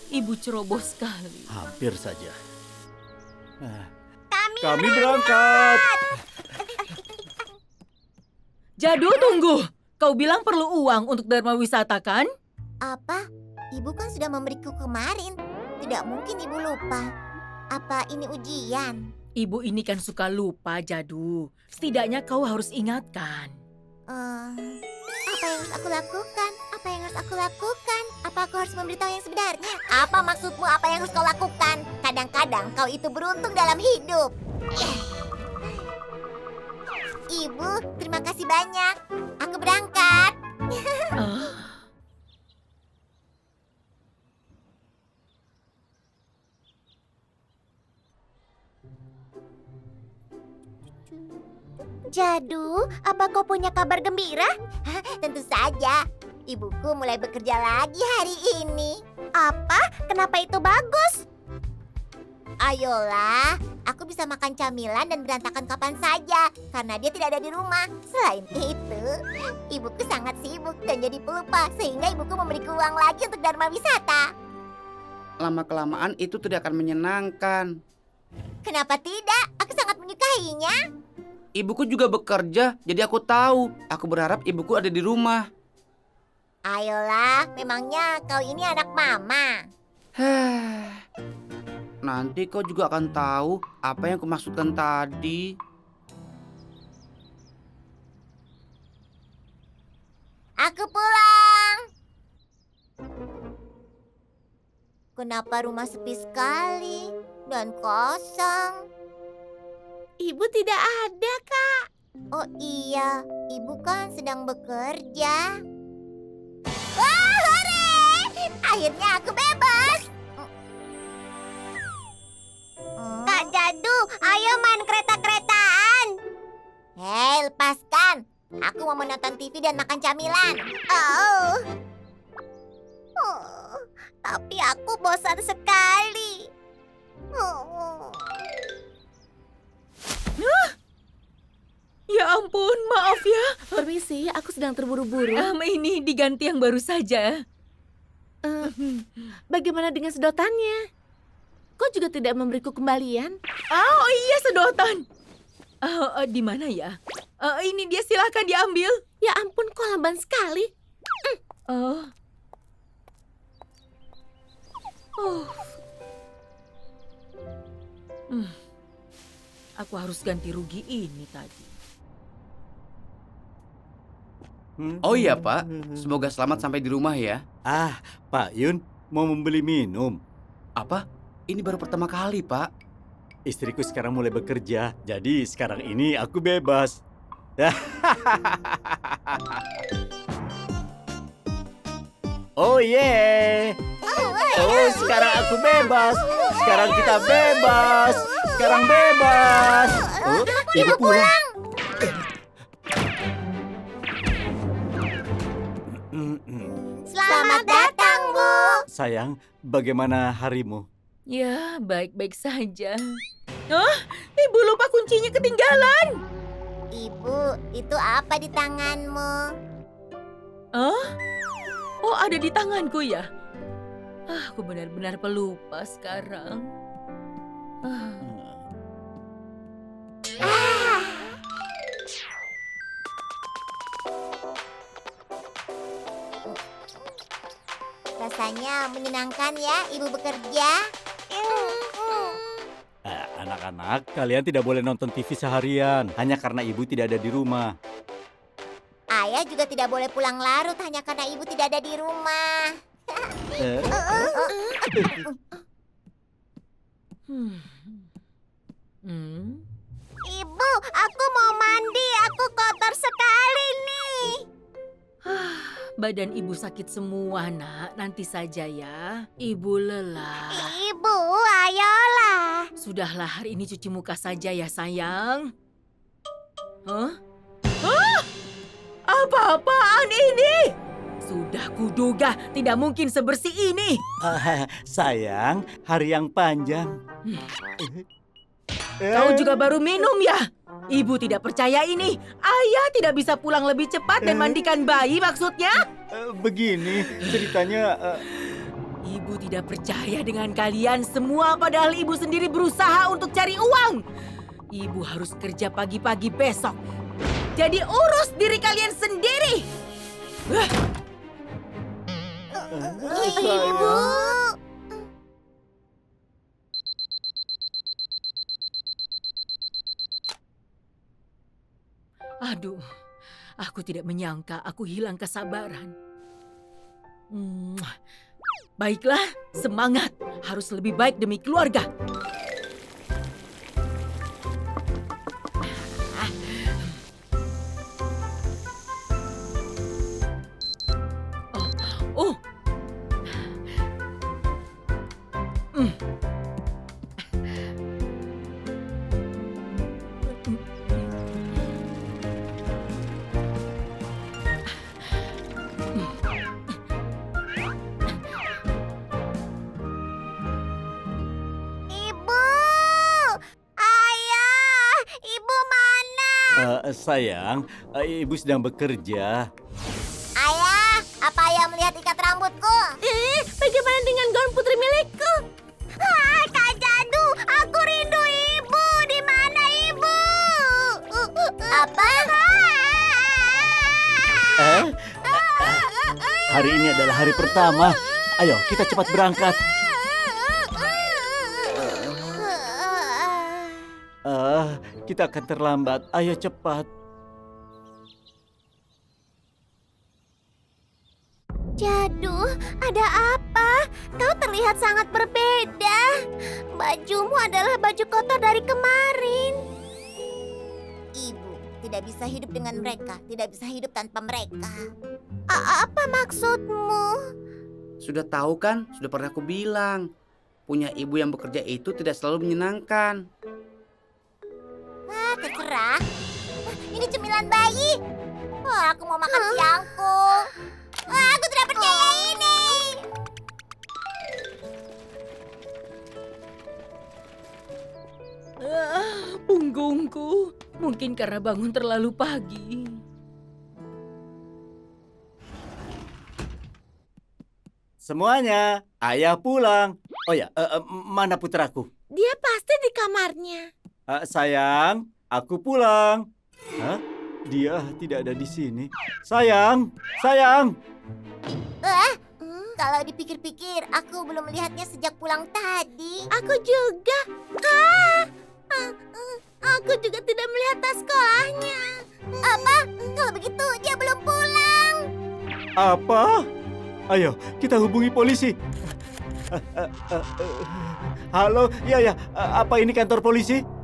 Ibu ceroboh sekali. Hampir saja. Kami berangkat. Jadu, tunggu. Kau bilang perlu uang untuk dharma wisata, kan? Apa? Ibu kan sudah memberiku kemarin. Tidak mungkin ibu lupa. Apa ini ujian? Ibu ini kan suka lupa, Jadu. Setidaknya kau harus ingatkan. Apa yang harus aku lakukan? Apa yang harus aku lakukan? Apa aku harus memberitahu yang sebenarnya? Apa maksudmu apa yang harus kau lakukan? Kadang-kadang kau itu beruntung dalam hidup. Ibu, terima kasih banyak. Aku berangkat. Jadu, apa kau punya kabar gembira? Tentu saja. Ibuku mulai bekerja lagi hari ini. Apa? Kenapa itu bagus? Ayolah, aku bisa makan camilan dan berantakan kapan saja karena dia tidak ada di rumah. Selain itu, ibuku sangat sibuk dan jadi pelupa sehingga ibuku memberiku uang lagi untuk dharma wisata. Lama-kelamaan itu tidak akan menyenangkan. Kenapa tidak? Aku sangat menyukainya. Ibuku juga bekerja, jadi aku tahu. Aku berharap ibuku ada di rumah. Ayolah, memangnya kau ini anak mama. Nanti kau juga akan tahu apa yang kumaksudkan tadi. Aku pulang. Kenapa rumah sepi sekali dan kosong? Ibu tidak ada, Kak. Oh iya, ibu kan sedang bekerja. Wah, hore! Akhirnya aku bebas. Kak Jadu, ayo main kereta-keretaan. Hei, lepaskan. Aku mau menonton TV dan makan camilan. Tapi aku bosan sekali. Ya ampun, maaf ya. Permisi, aku sedang terburu-buru. Ini diganti yang baru saja. Bagaimana dengan sedotannya? Kau juga tidak memberiku kembalian? Oh iya, sedotan. Di mana ya? Ini dia, silakan diambil. Ya ampun, kau lamban sekali. Aku harus ganti rugi ini tadi. Oh iya, Pak. Semoga selamat sampai di rumah ya. Pak Yun, mau membeli minum. Apa? Ini baru pertama kali, Pak. Istriku sekarang mulai bekerja, jadi sekarang ini aku bebas. Oh yeah. Oh, sekarang aku bebas. Sekarang kita bebas. Sekarang bebas. Oh, ibu pulang. Selamat datang, Bu. Sayang, bagaimana harimu? Ya, baik-baik saja. Ibu lupa kuncinya ketinggalan. Ibu, itu apa di tanganmu? Oh, ada di tanganku ya? Aku benar-benar pelupa sekarang. Rasanya menyenangkan ya, Ibu bekerja. Anak-anak, kalian tidak boleh nonton TV seharian hanya karena ibu tidak ada di rumah. Ayah juga tidak boleh pulang larut hanya karena ibu tidak ada di rumah. Ibu, aku mau mandi. Aku kotor sekali nih. Badan ibu sakit semua, nak. Nanti saja ya. Ibu lelah. Ibu, ayolah. Sudahlah, hari ini cuci muka saja ya, sayang. Hah? Apa-apaan ini? Sudah kuduga, tidak mungkin sebersih ini. Sayang, hari yang panjang. Kau juga baru minum ya? Ibu tidak percaya ini. Ayah tidak bisa pulang lebih cepat dan mandikan bayi maksudnya? Begini, ceritanya... Ibu tidak percaya dengan kalian semua padahal ibu sendiri berusaha untuk cari uang. Ibu harus kerja pagi-pagi besok. Jadi urus diri kalian sendiri. Ibu. Aduh, aku tidak menyangka aku hilang kesabaran. Baiklah, semangat. Harus lebih baik demi keluarga. Oh. Ibu. Ayah, ibu mana? Sayang, ibu sedang bekerja. Ayah, apa ayah melihat ikat rambutku? Bagaimana dengan gaun putri milikku? Kak Jadu, aku rindu ibu. Di mana ibu? Apa? Hari ini adalah hari pertama. Ayo, kita cepat berangkat. Kita akan terlambat. Ayo cepat. Jadu, ada apa? Kau terlihat sangat berbeda. Bajumu adalah baju kotor dari kemarin. Ibu tidak bisa hidup dengan mereka, tidak bisa hidup tanpa mereka. Apa maksudmu? Sudah tahu kan? Sudah pernah aku bilang. Punya ibu yang bekerja itu tidak selalu menyenangkan. Terserah. Ini cemilan bayi. Aku mau makan siangku. Aku tidak percaya ini. Punggungku. Mungkin karena bangun terlalu pagi. Semuanya, ayah pulang. Oh ya, mana putraku? Dia pasti di kamarnya. Sayang, aku pulang. Hah? Dia tidak ada di sini. Sayang, sayang. Kalau dipikir-pikir, aku belum melihatnya sejak pulang tadi. Aku juga. Aku juga tidak melihat tas sekolahnya. Apa? Kalau begitu, dia belum pulang. Apa? Ayo, kita hubungi polisi. Halo, ya, apa ini kantor polisi?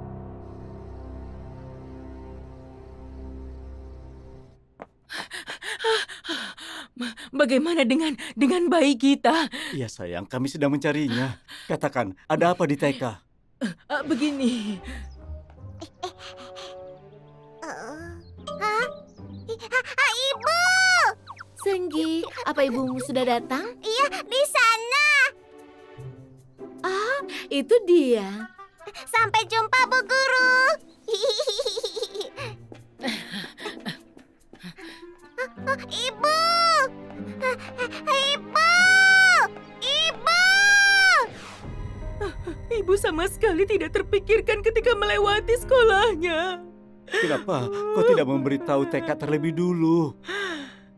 Bagaimana dengan bayi kita? Iya sayang, kami sedang mencarinya. Katakan, ada apa di TK? Begini. Ibu! Senggi, apa ibumu sudah datang? Iya, di sana. Itu dia. Sampai jumpa, Bu Guru. Ibu! Ibu! Ibu! Ibu sama sekali tidak terpikirkan ketika melewati sekolahnya. Kenapa kau tidak memberitahu TK terlebih dulu?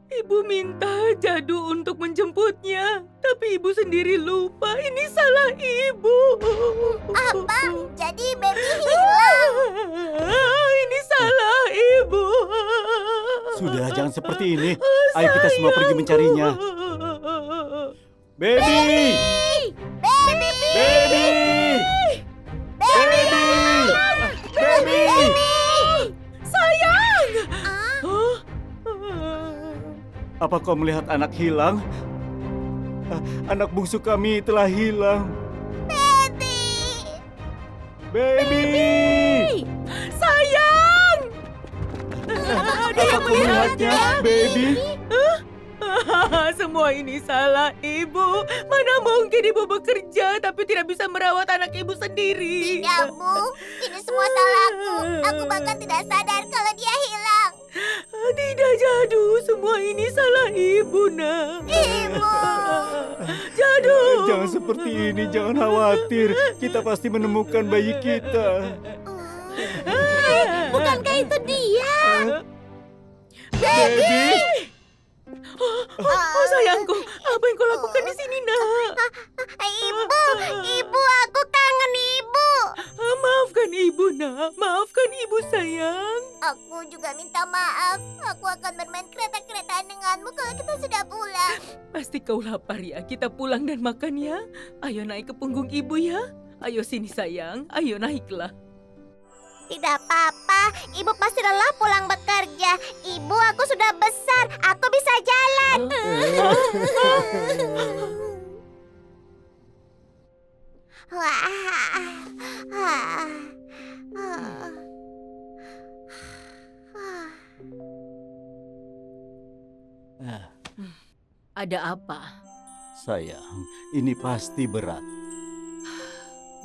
Ibu minta Jadu untuk menjemputnya, tapi ibu sendiri lupa. Ini salah ibu. Apa? Jadi baby hilang? Ini salah ibu. Sudah, jangan seperti ini. Ayo kita semua pergi mencarinya. Baby! Baby! Baby! Apa kau melihat anak hilang? Anak bungsu kami telah hilang. Baby! Sayang! Apa kau melihatnya, baby? Semua ini salah ibu. Mana mungkin ibu bekerja tapi tidak bisa merawat anak ibu sendiri. Tidak, Bu. Ini semua salahku. Aku bahkan tidak sadar kalau dia hilang. Tidak, Jadu. Semua ini salah ibu, nak. Ibu. Jadu. Jangan seperti ini, jangan khawatir. Kita pasti menemukan bayi kita. Bukankah itu dia? Baby! Oh, sayangku, apa yang kau lakukan di sini, nak? Ibu, aku kangen ibu. Maafkan ibu, nak. Maafkan ibu, sayang. Aku juga minta maaf. Aku akan bermain kereta-keretaan denganmu kalau kita sudah pulang. Pasti kau lapar ya. Kita pulang dan makan ya. Ayo naik ke punggung ibu ya. Ayo sini, sayang. Ayo naiklah. Tidak apa-apa, ibu pasti lelah pulang bekerja. Ibu, aku sudah besar, aku bisa jalan. Ada apa? Sayang, ini pasti berat.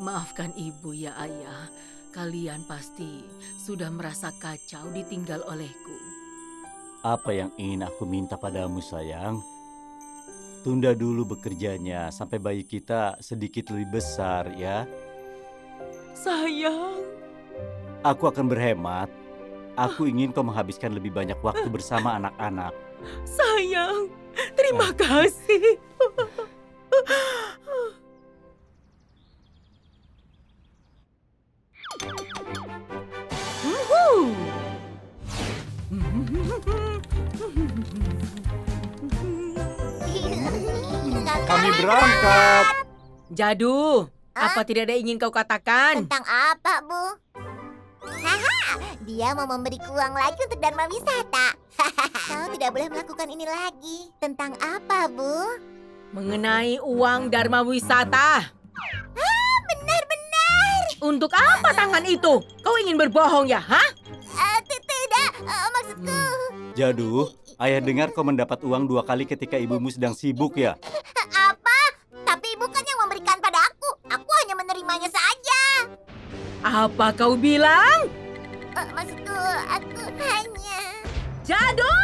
Maafkan ibu ya, ayah. Kalian pasti sudah merasa kacau ditinggal olehku. Apa yang ingin aku minta padamu, sayang? Tunda dulu bekerjanya sampai bayi kita sedikit lebih besar, ya. Sayang. Aku akan berhemat. Aku ingin kau menghabiskan lebih banyak waktu bersama anak-anak. Sayang, terima kasih. Kami berangkat. Jadu, apa tidak ada yang ingin kau katakan? Tentang apa, Bu? Haha, dia mau memberiku uang lagi untuk dharma wisata. Kau tidak boleh melakukan ini lagi. Tentang apa, Bu? Mengenai uang dharma wisata. Benar-benar. Untuk apa tangan itu? Kau ingin berbohong ya, hah? Tidak, maksudku. Jadu, ayah dengar kau mendapat uang 2 kali ketika ibumu sedang sibuk, ya? Apa? Tapi ibu kan yang memberikan pada aku. Aku hanya menerimanya saja. Apa kau bilang? Maksudku, aku hanya... Jadu!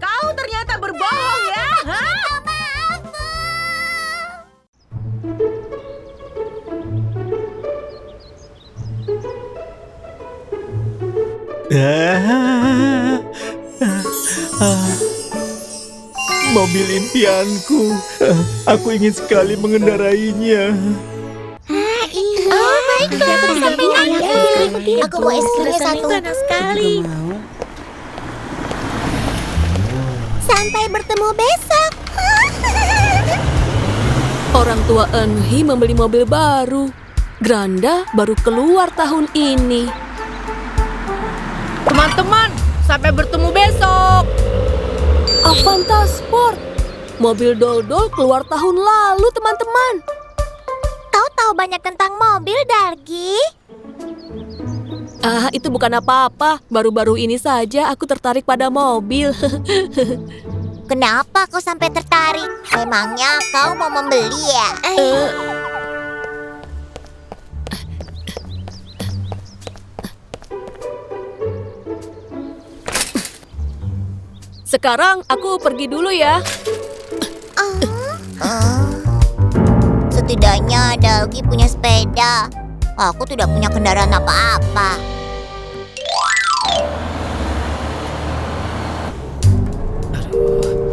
Kau ternyata berbohong ya, hah? Maaf, Bu. Mobil impianku. Aku ingin sekali mengendarainya. Oh, baiklah. Aku sampingan ya. Aku mau es krimnya satu. Panas sekali. Sampai bertemu besok. Orang tua Enhi membeli mobil baru. Granda baru keluar tahun ini. Teman-teman, sampai bertemu besok. Avanta Sport. Mobil dol-dol keluar tahun lalu, teman-teman. Kau tahu banyak tentang mobil, Dargi? Itu bukan apa-apa. Baru-baru ini saja aku tertarik pada mobil. Kenapa kau sampai tertarik? Memangnya kau mau membeli ya? Sekarang aku pergi dulu ya. Setidaknya Dargi punya sepeda. Aku tidak punya kendaraan apa-apa.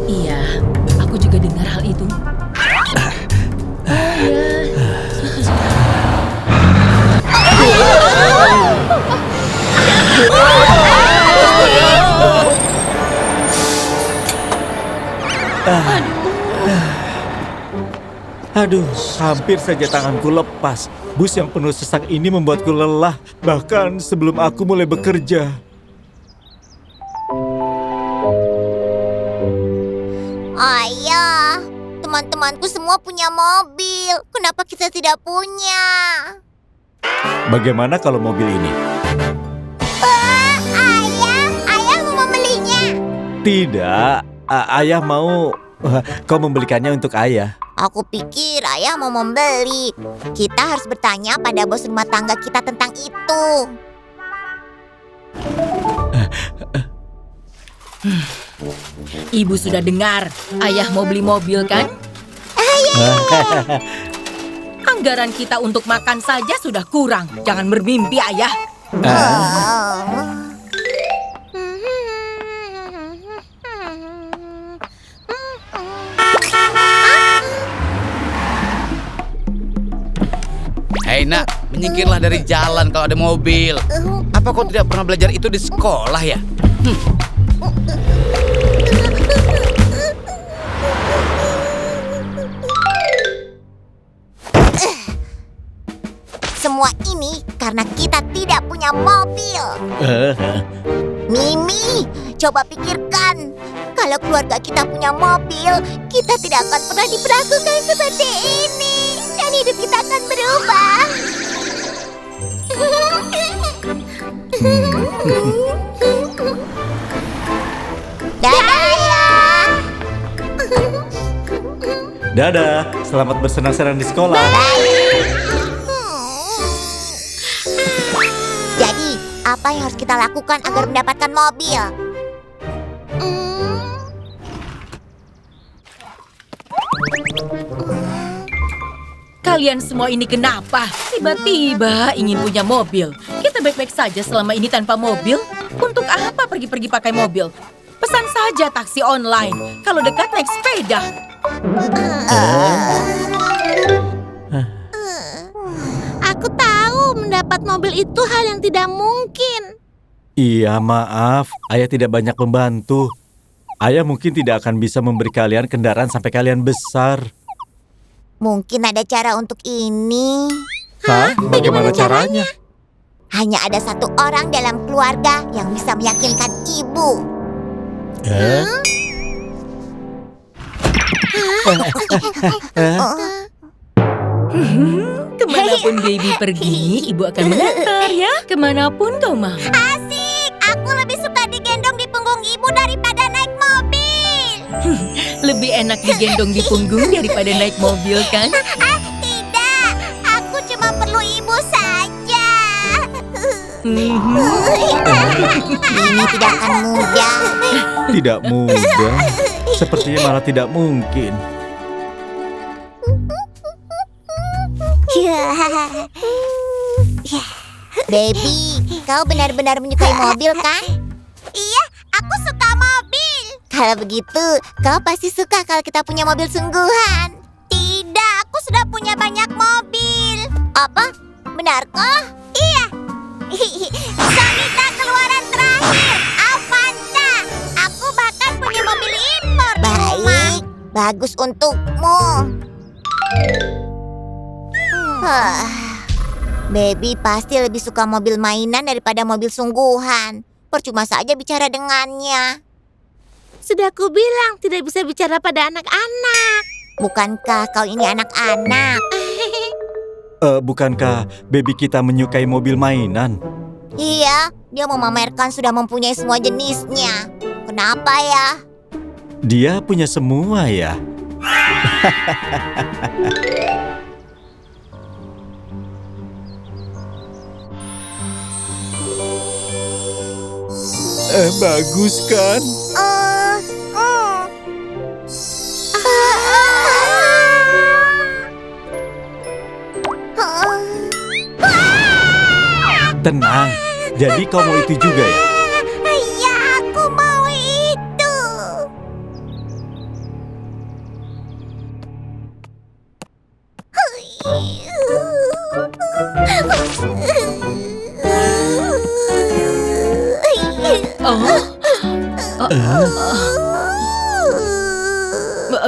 Iya, aku juga dengar hal itu. Aduh, hampir saja tanganku lepas. Bus yang penuh sesak ini membuatku lelah, bahkan sebelum aku mulai bekerja. Ayah, teman-temanku semua punya mobil. Kenapa kita tidak punya? Bagaimana kalau mobil ini? Ayah mau membelinya. Tidak, ayah mau kau membelikannya untuk ayah. Aku pikir ayah mau membeli. Kita harus bertanya pada bos rumah tangga kita tentang itu. Ibu sudah dengar, ayah mau beli mobil kan? Anggaran kita untuk makan saja sudah kurang. Jangan bermimpi, ayah. Hei nak, menyingkirlah dari jalan kalau ada mobil. Apa kau tidak pernah belajar itu di sekolah ya? Semua ini karena kita tidak punya mobil. Mimi, coba pikirkan. Kalau keluarga kita punya mobil, kita tidak akan pernah diperlakukan seperti ini. Dan hidup kita akan berubah. Dadah, ayah. Dadah, selamat bersenang-senang di sekolah. Jadi, apa yang harus kita lakukan agar mendapatkan mobil? Kalian semua ini kenapa? Tiba-tiba ingin punya mobil. Kita baik-baik saja selama ini tanpa mobil. Untuk apa pergi-pergi pakai mobil? Pesan saja taksi online. Kalau dekat naik sepeda. Aku tahu mendapat mobil itu hal yang tidak mungkin. Iya, maaf. Ayah tidak banyak membantu. Ayah mungkin tidak akan bisa memberi kalian kendaraan sampai kalian besar. Mungkin ada cara untuk ini. Hah? Bagaimana caranya? Hanya ada satu orang dalam keluarga yang bisa meyakinkan ibu. Kemanapun baby pergi, ibu akan mengantar ya. Kemanapun kau mau. Asik! Aku lebih suka digendong di punggung ibu daripada naik mobil. Lebih enak digendong di punggung daripada naik mobil kan? Tidak, aku cuma perlu ibu saja. Ini tidak akan mudah. Tidak mudah. Sepertinya malah tidak mungkin. Baby, kau benar-benar menyukai mobil kan? Iya, aku suka mobil. Kalau begitu, kau pasti suka kalau kita punya mobil sungguhan. Tidak, aku sudah punya banyak mobil. Apa? Benarkah? Iya. Sonita keluaran terakhir, Avanza. Aku bahkan punya mobil impor di rumah. Baik, bagus untukmu. Baby pasti lebih suka mobil mainan daripada mobil sungguhan. Percuma saja bicara dengannya. Sudah aku bilang tidak bisa bicara pada anak-anak. Bukankah kau ini anak-anak? Bukankah baby kita menyukai mobil mainan? Iya, dia memamerkan sudah mempunyai semua jenisnya. Kenapa ya? Dia punya semua ya? Bagus kan? Tenang, jadi kau mau itu juga ya? Iya, aku mau itu.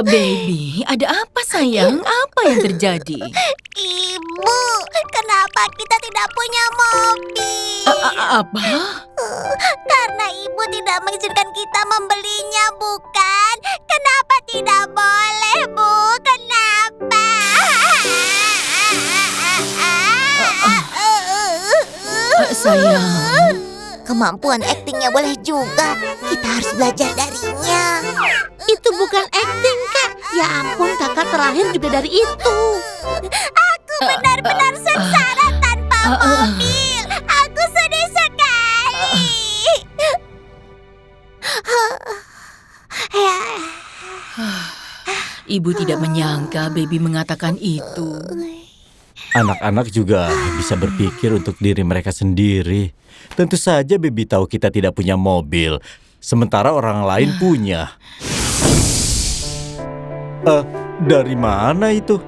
Baby, ada apa sayang? Apa yang terjadi? Ibu, kenapa kita tidak punya mobil? Apa? Karena ibu tidak mengizinkan kita membelinya, bukan? Kenapa tidak boleh, Bu? Kenapa? Sayang. Kemampuan aktingnya boleh juga. Kita harus belajar darinya. Itu bukan akting, Kak. Ya ampun, kakak terakhir juga dari itu. Aku benar-benar sengsara tanpa mobil. Aku sedih sekali. Ibu tidak menyangka Baby mengatakan itu. Anak-anak juga bisa berpikir untuk diri mereka sendiri. Tentu saja Baby tahu kita tidak punya mobil, sementara orang lain punya. Dari mana itu?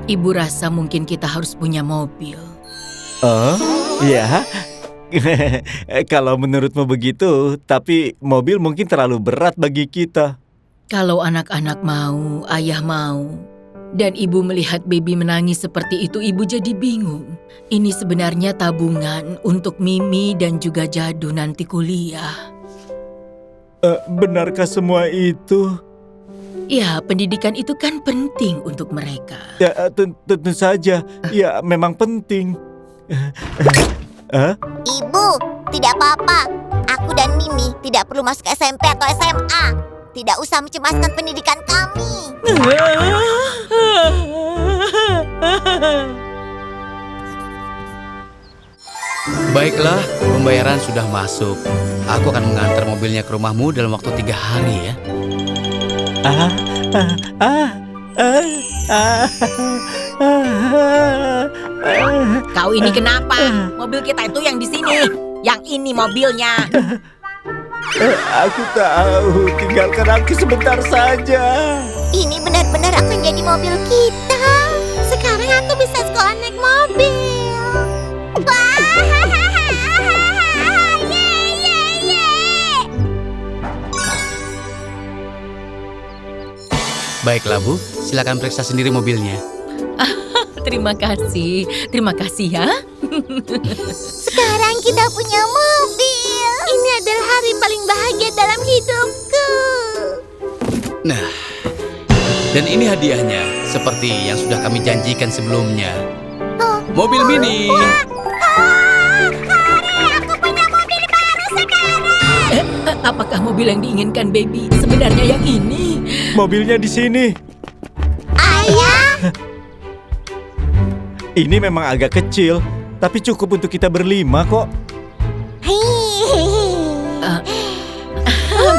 Ibu rasa mungkin kita harus punya mobil. Ya. Kalau menurutmu begitu, tapi mobil mungkin terlalu berat bagi kita. Kalau anak-anak mau, ayah mau. Dan ibu melihat Baby menangis seperti itu, ibu jadi bingung. Ini sebenarnya tabungan untuk Mimi dan juga Jadu nanti kuliah. Benarkah semua itu? Ya, pendidikan itu kan penting untuk mereka. Ya, tentu saja. Ya, memang penting. Ibu, tidak apa-apa. Aku dan Mimi tidak perlu masuk SMP atau SMA. Tidak usah mencemaskan pendidikan kami. Baiklah, pembayaran sudah masuk. Aku akan mengantar mobilnya ke rumahmu dalam waktu 3 hari ya. Kau ini kenapa? Mobil kita itu yang di sini. Yang ini mobilnya. Aku tahu, tinggalkan aku sebentar saja. Ini benar-benar akan jadi mobil kita. Sekarang aku bisa sekolah naik mobil. Baiklah Bu, silakan periksa sendiri mobilnya. Terima kasih ya. Sekarang kita punya mobil. Ini adalah hari paling bahagia dalam hidupku. Nah, dan ini hadiahnya, seperti yang sudah kami janjikan sebelumnya. Mobil mini. Aku punya mobil baru sekarang. Apakah mobil yang diinginkan Baby sebenarnya yang ini? Mobilnya di sini. Ayah, Ini memang agak kecil, tapi cukup untuk kita berlima kok.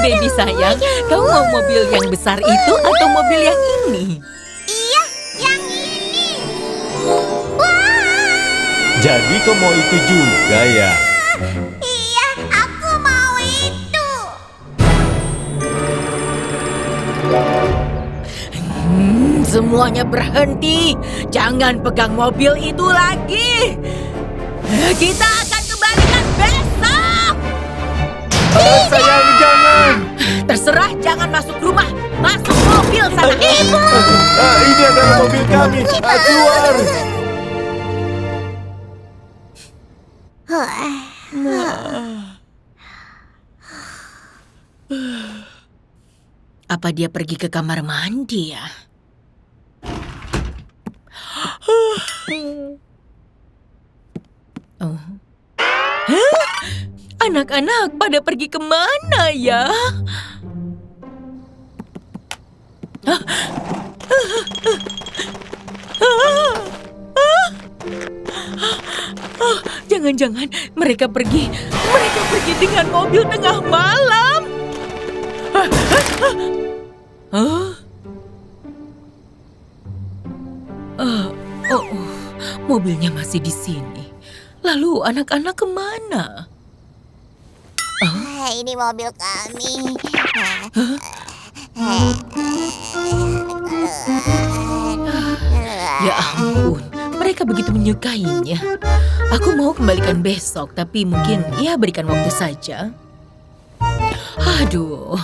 Baby sayang, kau mau mobil yang besar itu atau mobil yang ini? iya, yang ini. Jadi kau mau itu juga ya? Iya, aku mau itu. Semuanya berhenti. Jangan pegang mobil itu lagi. Kita akan kembalikan besok. Sayang, jangan. Terserah, jangan masuk rumah. Masuk mobil sana. Ibu. Ini adalah mobil kami. Keluar. Apa dia pergi ke kamar mandi ya? Oh. Hah? Anak-anak pada pergi kemana ya? Jangan-jangan mereka pergi dengan mobil tengah malam. Mobilnya masih di sini. Lalu anak-anak kemana? Ini mobil kami. Ya ampun, mereka begitu menyukainya. Aku mau kembalikan besok, tapi mungkin ya berikan waktu saja. Aduh.